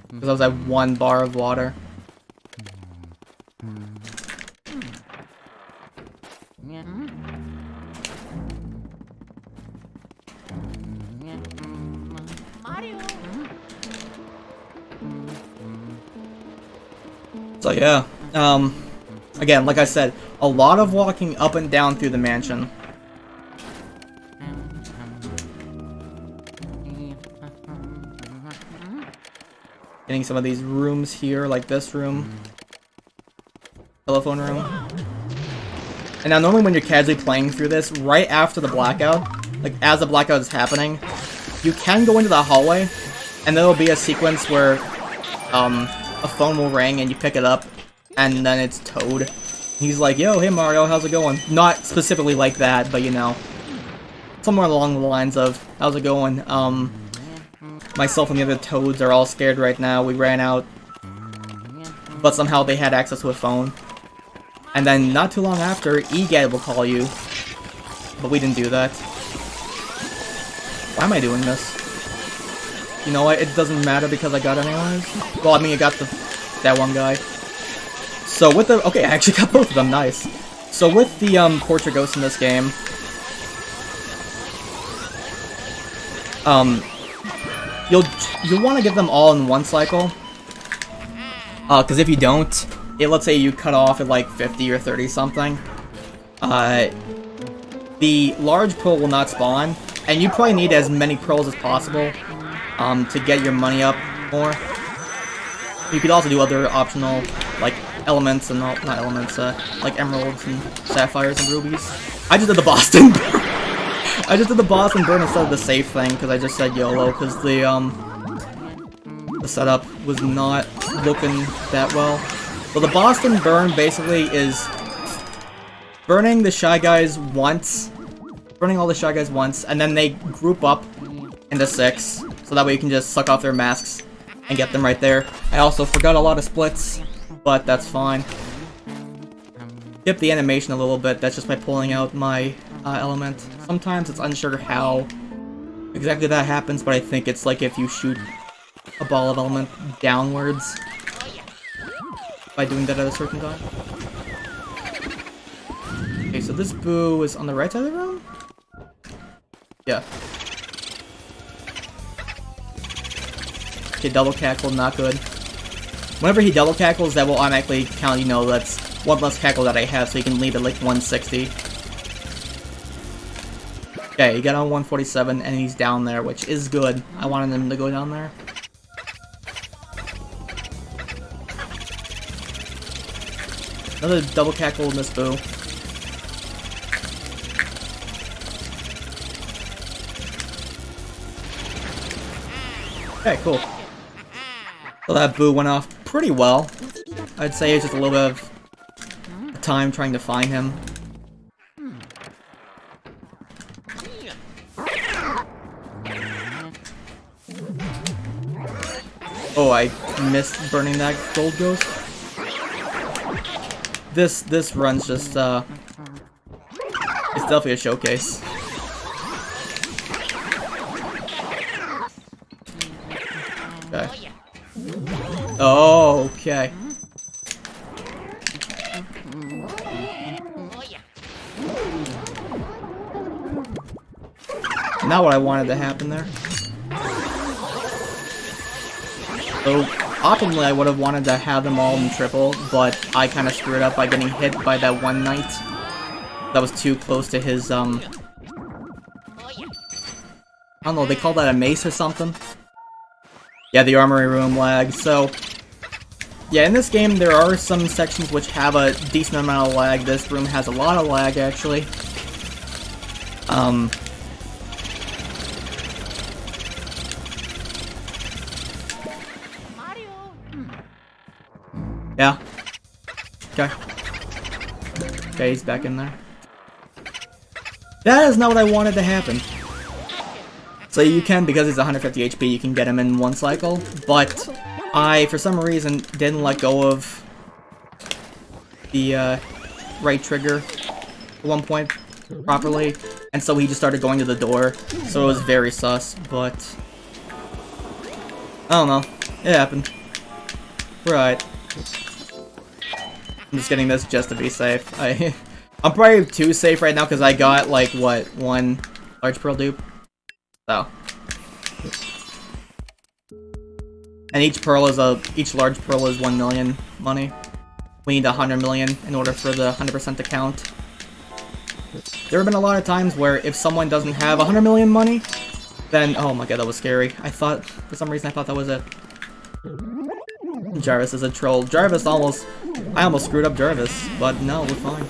Because I was at 1 bar of water. So yeah, again, like I said, a lot of walking up and down through the mansion. Getting some of these rooms here, like this room. Telephone room. And now normally when you're casually playing through this, right after the blackout, like as the blackout is happening, you can go into the hallway, and there will be a sequence where a phone will ring and you pick it up, and then it's Toad. He's like, yo, hey Mario, how's it going? Not specifically like that, but you know, somewhere along the lines of, how's it going? Myself and the other Toads are all scared right now, we ran out, but somehow they had access to a phone. And then not too long after, EGAD will call you, but we didn't do that. Why am I doing this? You know what, it doesn't matter because I got it anyways. Well, I mean, I got that one guy. So with the, okay, I actually got both of them, nice. So with the Portrait Ghost in this game, you'll want to get them all in one cycle. Because if you don't, let's say you cut off at like 50 or 30 something, the large pearl will not spawn, and you probably need as many pearls as possible to get your money up more. You could also do other optional, like, elements and all, not elements, like emeralds and sapphires and rubies. I just did the Boston burn. I just did the Boston burn instead of the safe thing, because I just said YOLO, because the setup was not looking that well. So the Boston burn basically is burning the Shy Guys once, burning all the Shy Guys once, and then they group up into 6, so that way you can just suck off their masks and get them right there. I also forgot a lot of splits, but that's fine. Skip the animation a little bit, that's just by pulling out my element. Sometimes it's unsure how exactly that happens, but I think it's like if you shoot a ball of element downwards by doing that at a certain time. Okay, so this boo is on the right side of the room? Yeah. Okay, double cackle, not good. Whenever he double cackles, that will automatically count, you know, that's one less cackle that I have, so you can leave it like 160. Okay, he got on 147, and he's down there, which is good. I wanted him to go down there. Another double cackle in this boo. Okay, cool. So that boo went off pretty well. I'd say it's just a little bit of time trying to find him. Oh, I missed burning that gold ghost. This run's just it's definitely a showcase. Okay. Oh, okay. Not what I wanted to happen there. So, optimally I would have wanted to have them all in triple, but I kind of screwed up by getting hit by that one knight. That was too close to his, I don't know, they call that a mace or something? Yeah, the armory room lag, so... Yeah, in this game there are some sections which have a decent amount of lag. This room has a lot of lag, actually. Yeah. Okay. Okay, he's back in there. That is not what I wanted to happen. So you can, because he's 150 HP, you can get him in one cycle, but I, for some reason, didn't let go of the right trigger at one point properly, and so he just started going to the door, so it was very sus, but I don't know, it happened. We're alright. I'm just getting this just to be safe. I'm probably too safe right now because I got, like, what, one large pearl dupe? So. And each large pearl is 1 million money. We need 100 million in order for the 100% to count. There have been a lot of times where if someone doesn't have 100 million money, then, oh my god, that was scary. I thought, for some reason I thought that was it. Jarvis is a troll. I almost screwed up Jarvis, but no, we're fine.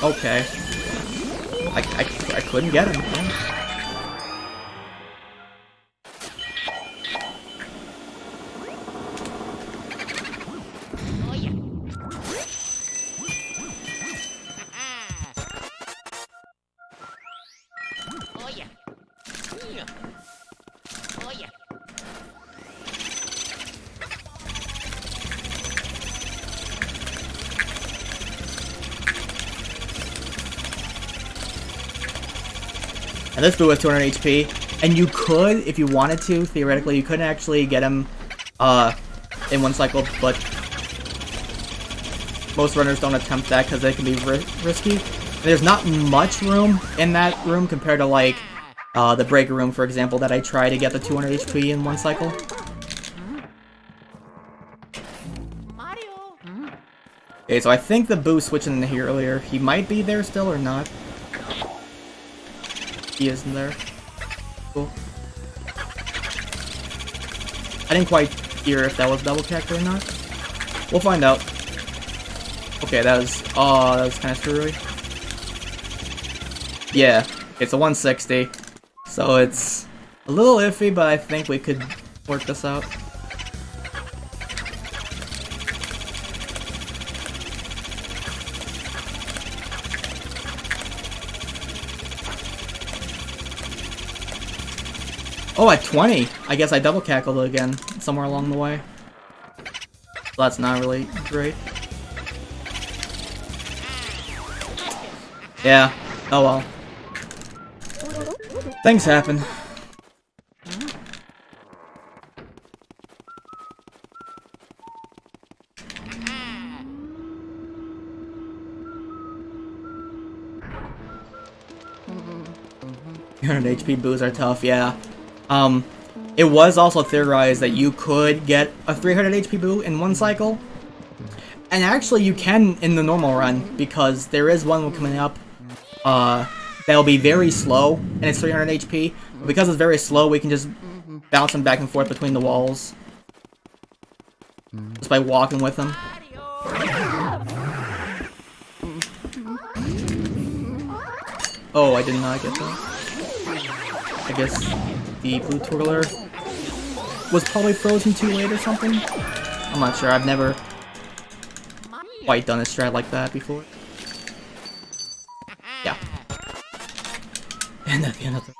Okay. I couldn't get him. Yeah. And this boo has 200 HP, and you could, if you wanted to, theoretically, you couldn't actually get him in one cycle, but most runners don't attempt that because they can be risky. And there's not much room in that room compared to, like, the breaker room, for example, that I try to get the 200 HP in one cycle. Okay, so I think the boo switching in here earlier, he might be there still or not. He isn't there. Cool. I didn't quite hear if that was double kicked or not. We'll find out. Okay, that was kind of screwy. Yeah, it's a 160. So it's a little iffy, but I think we could work this out. Oh, at 20! I guess I double cackled it again, somewhere along the way. So that's not really great. Yeah, oh well. Things happen. HP boos are tough, yeah. It was also theorized that you could get a 300 HP boo in one cycle. And actually you can in the normal run, because there is one coming up that'll be very slow, and it's 300 HP. But because it's very slow, we can just bounce him back and forth between the walls. Just by walking with him. Oh, I did not get that. I guess the blue twirler was probably frozen too late or something? I'm not sure, I've never quite done a strat like that before. Yeah. And at the end of the...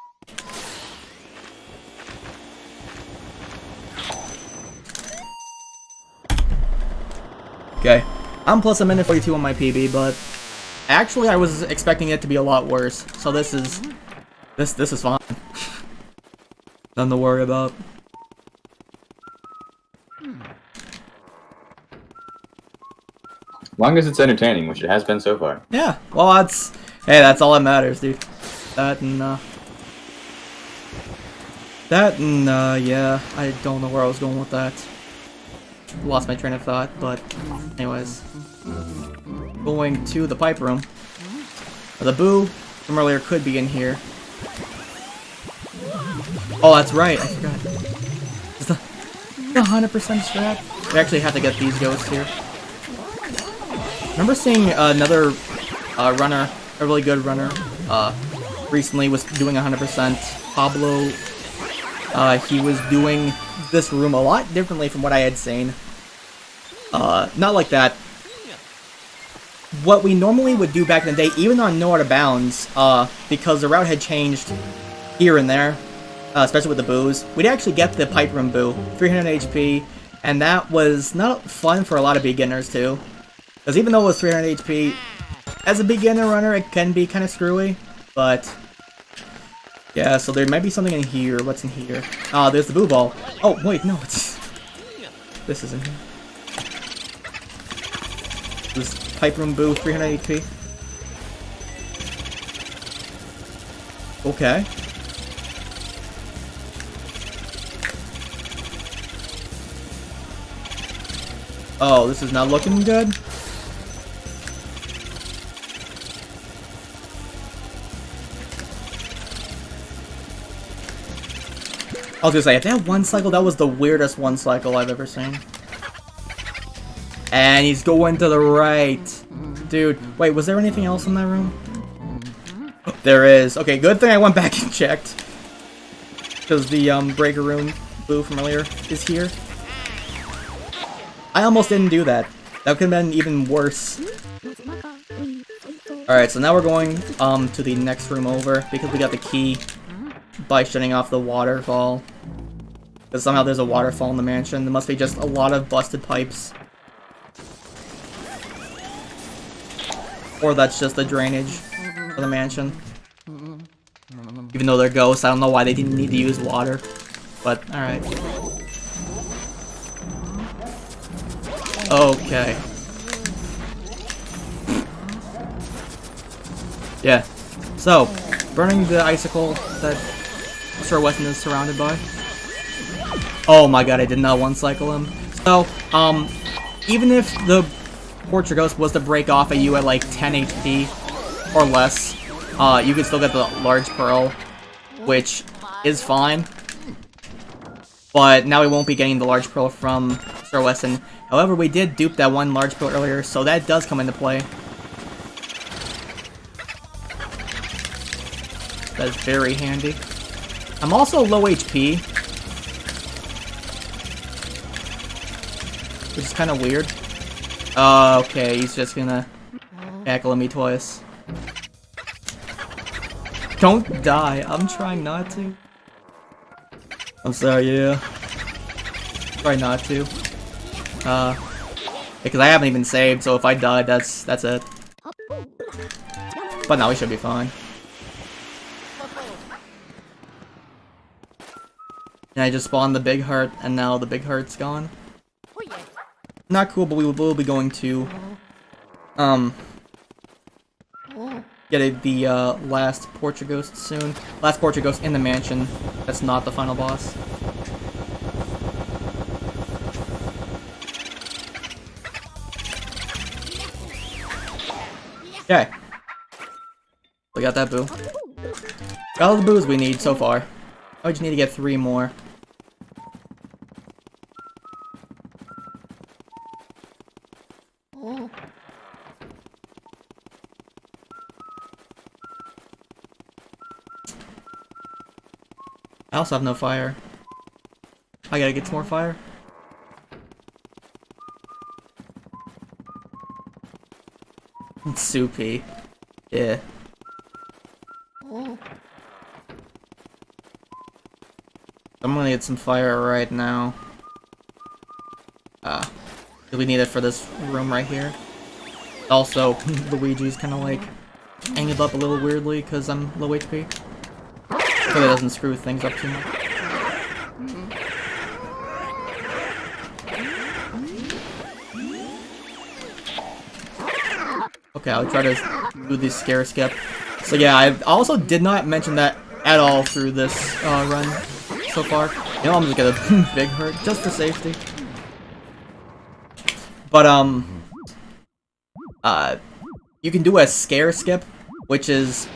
Okay. I'm plus a minute 42 on my PB, but actually I was expecting it to be a lot worse, so this is fine. Nothing to worry about. As long as it's entertaining, which it has been so far. Yeah, well that's... Hey, that's all that matters, dude. That and, yeah, I don't know where I was going with that. Lost my train of thought, but anyways. Going to the pipe room. The boo from earlier could be in here. Oh, that's right, I forgot. Is the 100% strat? We actually have to get these ghosts here. Remember seeing another runner, a really good runner, recently was doing 100%. Pablo, he was doing this room a lot differently from what I had seen. Not like that. What we normally would do back in the day, even on No Out of Bounds, because the route had changed here and there, especially with the boos, we'd actually get the pipe room boo, 300 HP, and that was not fun for a lot of beginners too. Because even though it was 300 HP, as a beginner runner, it can be kind of screwy, but... Yeah, so there might be something in here. What's in here? Ah, there's the boo ball. Oh, wait, no, it's... This isn't here. This pipe room boo, 300 HP. Okay. Oh, this is not looking good. I was gonna say, if that one cycle, that was the weirdest one cycle I've ever seen. And he's going to the right. Dude, wait, was there anything else in that room? There is. Okay, good thing I went back and checked. Because the breaker room boo from earlier is here. I almost didn't do that. That could have been even worse. Alright, so now we're going to the next room over because we got the key by shutting off the waterfall. Because somehow there's a waterfall in the mansion. There must be just a lot of busted pipes. Or that's just the drainage for the mansion. Even though they're ghosts, I don't know why they didn't need to use water. But, alright. Okay. Yeah. So, burning the icicle that Sir Weston is surrounded by. Oh my god, I did not one-cycle him. So, even if the Portugal was to break off at you at like 10 HP or less, you can still get the large pearl, which is fine. But now we won't be getting the large pearl from Sir Weston. However, we did dupe that one large pearl earlier, so that does come into play. That is very handy. I'm also low HP, which is kind of weird. Okay, he's just gonna tackle me twice. Don't die. I'm trying not to. I'm sorry, yeah. Try not to. Because I haven't even saved, so if I die, that's it. But now we should be fine. And I just spawned the big heart, and now the big heart's gone. Not cool, but we will be going to, get the, last Portughost soon. Last Portughost in the mansion. That's not the final boss. Okay. We got that boo. Got all the boos we need so far. I just need to get 3 more. I also have no fire. I gotta get some more fire. Soupy. Yeah. I'm gonna get some fire right now. We need it for this room right here. Also, Luigi's kind of like angled up a little weirdly because I'm low HP. So it doesn't screw things up too much. Okay, I'll try to do the scare skip. So yeah, I also did not mention that at all through this run so far. You know, I'm just gonna big hurt just for safety. But you can do a scare skip, which is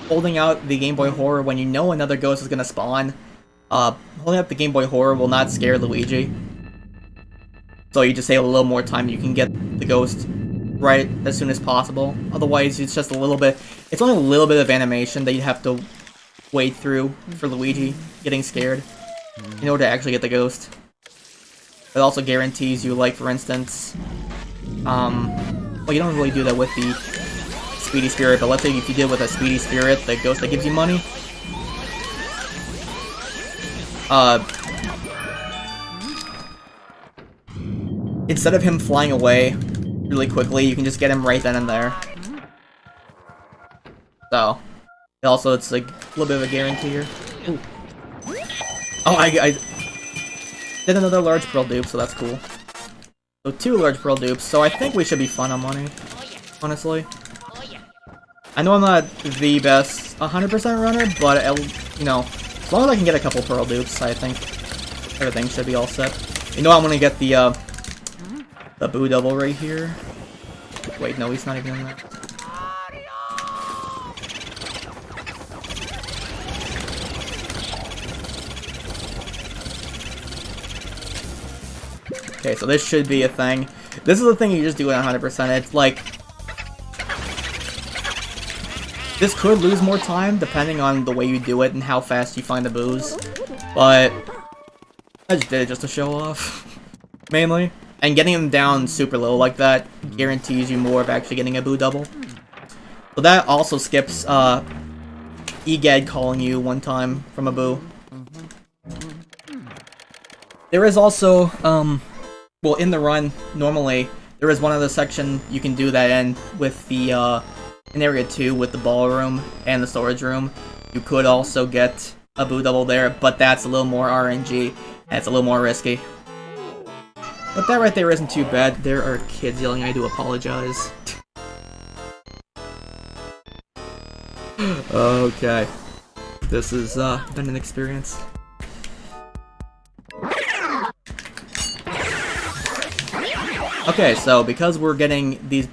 holding out the Game Boy Horror when you know another ghost is gonna spawn. Holding out the Game Boy Horror will not scare Luigi. So you just save a little more time, you can get the ghost right as soon as possible. Otherwise, it's just a little bit, it's only a little bit of animation that you have to wait through for Luigi getting scared in order to actually get the ghost. It also guarantees you, like, for instance, well, you don't really do that with the Speedy Spirit, but let's say if you did with a Speedy Spirit, the ghost that gives you money, instead of him flying away really quickly, you can just get him right then and there. So, also it's like a little bit of a guarantee here. Ooh. Oh, I did another large pearl dupe, so that's cool. So 2 large pearl dupes, so I think we should be fine on money, honestly. I know I'm not the best 100% runner, but, you know, as long as I can get a couple pearl dupes, I think everything should be all set. You know I'm gonna get the Boo double right here. Wait, no, he's not even in that. Okay, so this should be a thing. This is the thing you just do at 100%. It's like, This could lose more time depending on the way you do it and how fast you find the boos, but I just did it just to show off, mainly. And getting them down super low like that guarantees you more of actually getting a boo double. So that also skips EGAD calling you one time from a boo. There is also, well, in the run, normally, there is one other section you can do that in with the, in Area 2 with the ballroom and the storage room. You could also get a boo double there, but that's a little more RNG, and it's a little more risky. But that right there isn't too bad. There are kids yelling, I do apologize. Okay. This has been an experience. Okay, so because we're getting these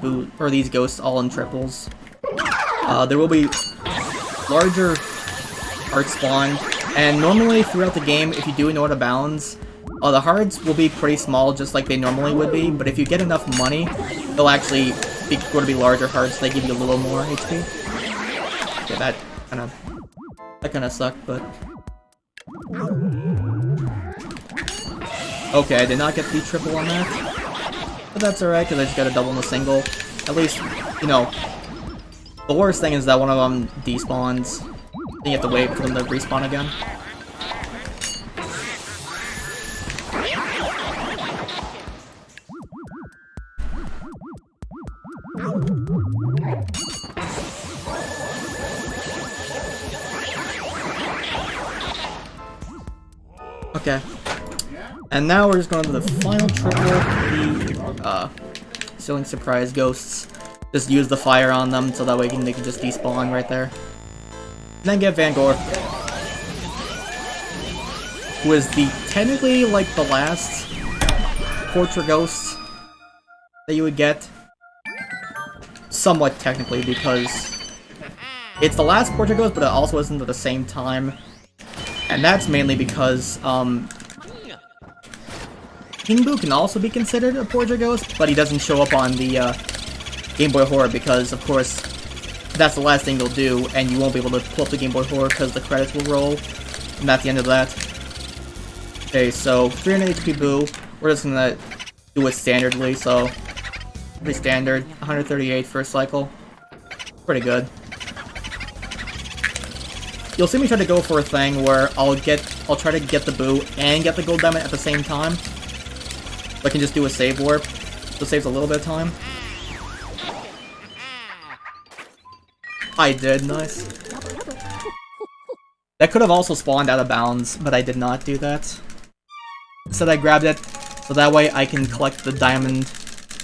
these ghosts all in triples, there will be larger hearts spawned, and normally throughout the game, if you do know how to balance, the hearts will be pretty small, just like they normally would be. But if you get enough money, they'll actually go to be larger hearts. They give you a little more HP. Okay, that kind of sucked, but okay, I did not get the triple on that. But that's alright, because I just got a double and a single. At least, you know, the worst thing is that one of them despawns. Then you have to wait for them to respawn again. Okay. And now we're just going to the final triple, the Ceiling Surprise Ghosts. Just use the fire on them so that way they can just despawn right there. And then get Van Gogh, who is technically like the last Portrait Ghost that you would get. Somewhat technically, because it's the last Portrait Ghost, but it also isn't at the same time. And that's mainly because, King Boo can also be considered a Portrait Ghost, but he doesn't show up on the, Game Boy Horror because, of course, that's the last thing you'll do, and you won't be able to pull up the Game Boy Horror because the credits will roll, and that's the end of that. Okay, so 300 HP Boo, we're just gonna do it standardly, so pretty standard, 138 first cycle, pretty good. You'll see me try to go for a thing where I'll try to get the Boo and get the gold diamond at the same time. I can just do a save warp, so it saves a little bit of time. I did, nice. That could have also spawned out of bounds, but I did not do that. Instead I grabbed it, so that way I can collect the diamond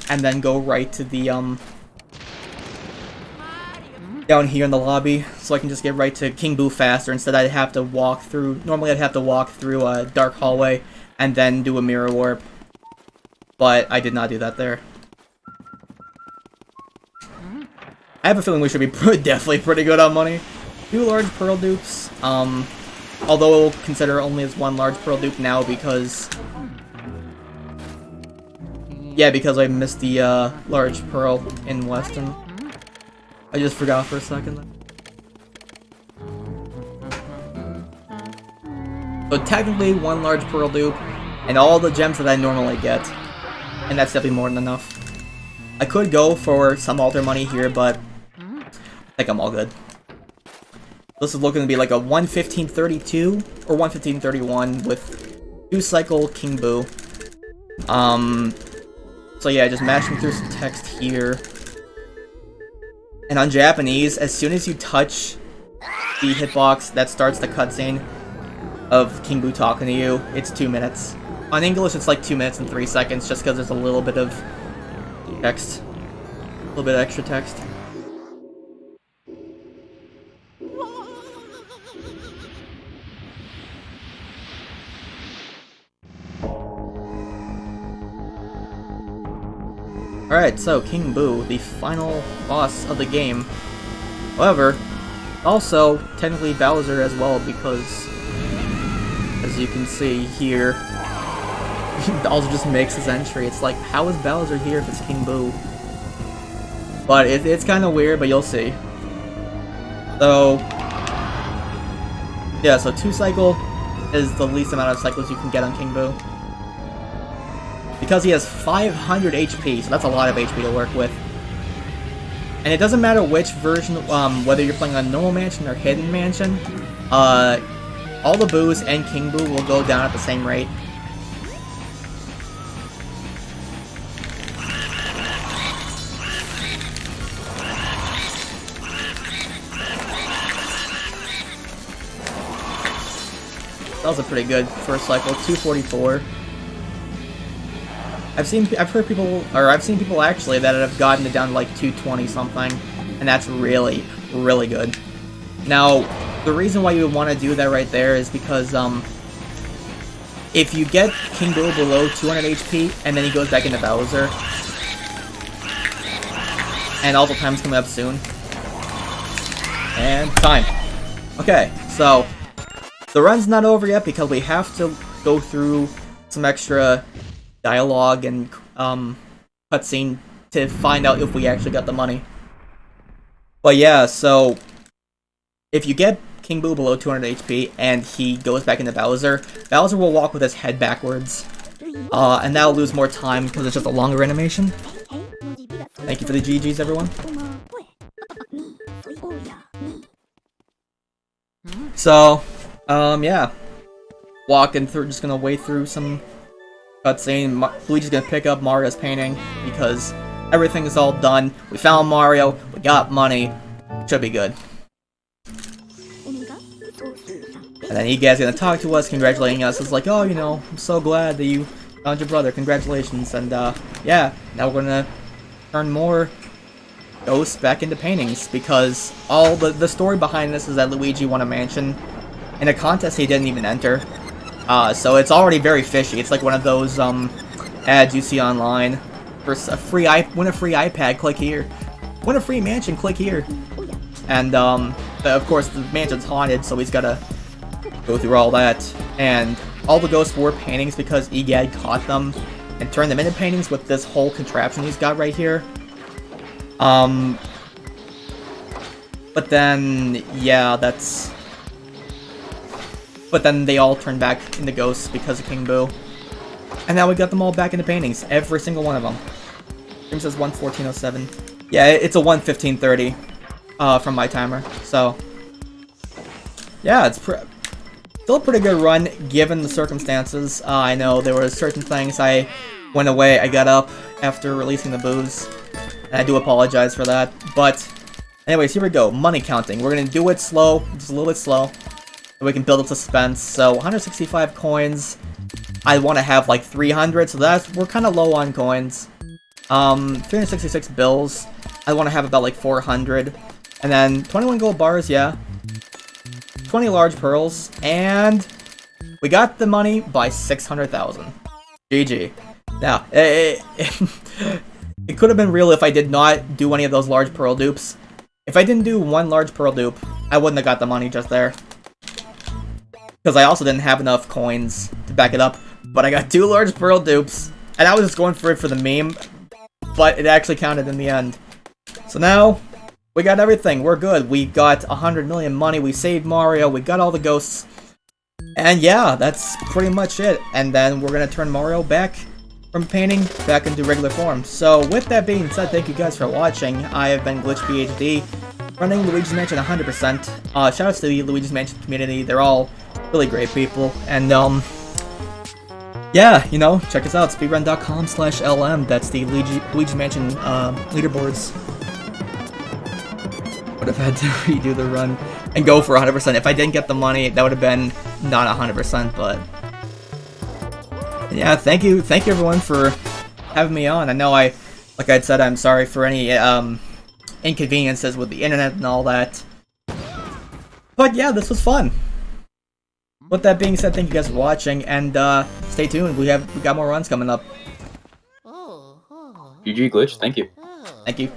and then go right to the, down here in the lobby, so I can just get right to King Boo faster. Instead I'd have to walk through, normally I'd have to walk through a dark hallway and then do a mirror warp. But I did not do that there. I have a feeling we should be definitely pretty good on money. 2 large pearl dupes, although we'll consider only as 1 large pearl dupe now because... Yeah, because I missed the large pearl in Weston. I just forgot for a second. So technically 1 large pearl dupe, and all the gems that I normally get. And that's definitely more than enough. I could go for some altar money here, but I think I'm all good. This is looking to be like a 115.32 or 115.31 with 2 cycle King Boo. So yeah, just mashing through some text here. And on Japanese, as soon as you touch the hitbox that starts the cutscene of King Boo talking to you, it's 2 minutes. On English, it's like 2 minutes and 3 seconds, just because there's a little bit of text. A little bit of extra text. Alright, so King Boo, the final boss of the game. However, also technically Bowser as well, because as you can see here, Bowser just makes his entry. It's like, how is Bowser here if it's King Boo? But it's kind of weird, but you'll see. So, yeah, so 2 cycle is the least amount of cycles you can get on King Boo. Because he has 500 HP, so that's a lot of HP to work with. And it doesn't matter which version, whether you're playing on Normal Mansion or Hidden Mansion, all the Boos and King Boo will go down at the same rate. That was a pretty good first cycle, 244. I've seen people actually that have gotten it down to like 220 something, and that's really, really good. Now, the reason why you would want to do that right there is because if you get King Boo below 200 HP and then he goes back into Bowser, and all the time's coming up soon, and time. Okay, so the run's not over yet because we have to go through some extra dialogue and cutscene to find out if we actually got the money. But yeah, so if you get King Boo below 200 HP and he goes back into Bowser, Bowser will walk with his head backwards, and that'll lose more time because it's just a longer animation. Thank you for the GGs, everyone. So, yeah. Walking through, just gonna wade through some cutscene. Luigi's gonna pick up Mario's painting because everything is all done. We found Mario, we got money, should be good. And then Igaz's gonna talk to us, congratulating us. It's like, oh, you know, I'm so glad that you found your brother, congratulations. And yeah, now we're gonna turn more ghosts back into paintings because all the story behind this is that Luigi won a mansion in a contest he didn't even enter. So it's already very fishy. It's like one of those ads you see online for a free win a free iPad, click here. Win a free mansion, click here. And of course the mansion's haunted, so he's gotta go through all that. And all the ghosts were paintings because Egad caught them and turned them into paintings with this whole contraption he's got right here. But then, yeah, but then they all turned back into ghosts because of King Boo. And now we got them all back into paintings, every single one of them. Stream says 1:14:07. Yeah, it's a 1:15:30 from my timer, so yeah, it's still a pretty good run given the circumstances. I know there were certain things I went away, I got up after releasing the Boos, and I do apologize for that, but anyways, here we go, money counting. We're gonna do it slow, just a little bit slow, so we can build up suspense. So 165 coins, I want to have like 300, so we're kind of low on coins. 366 bills, I want to have about like 400, and then 21 gold bars, yeah, 20 large pearls, and we got the money by 600,000. GG. Now, it could have been real if I did not do any of those large pearl dupes. If I didn't do one large pearl dupe, I wouldn't have got the money just there. Because I also didn't have enough coins to back it up. But I got 2 large pearl dupes, and I was just going for it for the meme, but it actually counted in the end. So now, we got everything, we're good. We got 100 million money, we saved Mario, we got all the ghosts. And yeah, that's pretty much it. And then we're gonna turn Mario back from painting back into regular form. So with that being said, thank you guys for watching. I have been GlitchPhD, running Luigi's Mansion 100%. Shoutouts to the Luigi's Mansion community, they're all really great people. And yeah, you know, check us out, speedrun.com/LM. That's the Luigi's Mansion leaderboards. Would have had to redo the run and go for 100%. If I didn't get the money, that would have been not 100%, but yeah, thank you everyone for having me on. I know like I said, I'm sorry for any inconveniences with the internet and all that. But yeah, this was fun. With that being said, thank you guys for watching, and stay tuned. We got more runs coming up. GG Glitch, thank you. Thank you.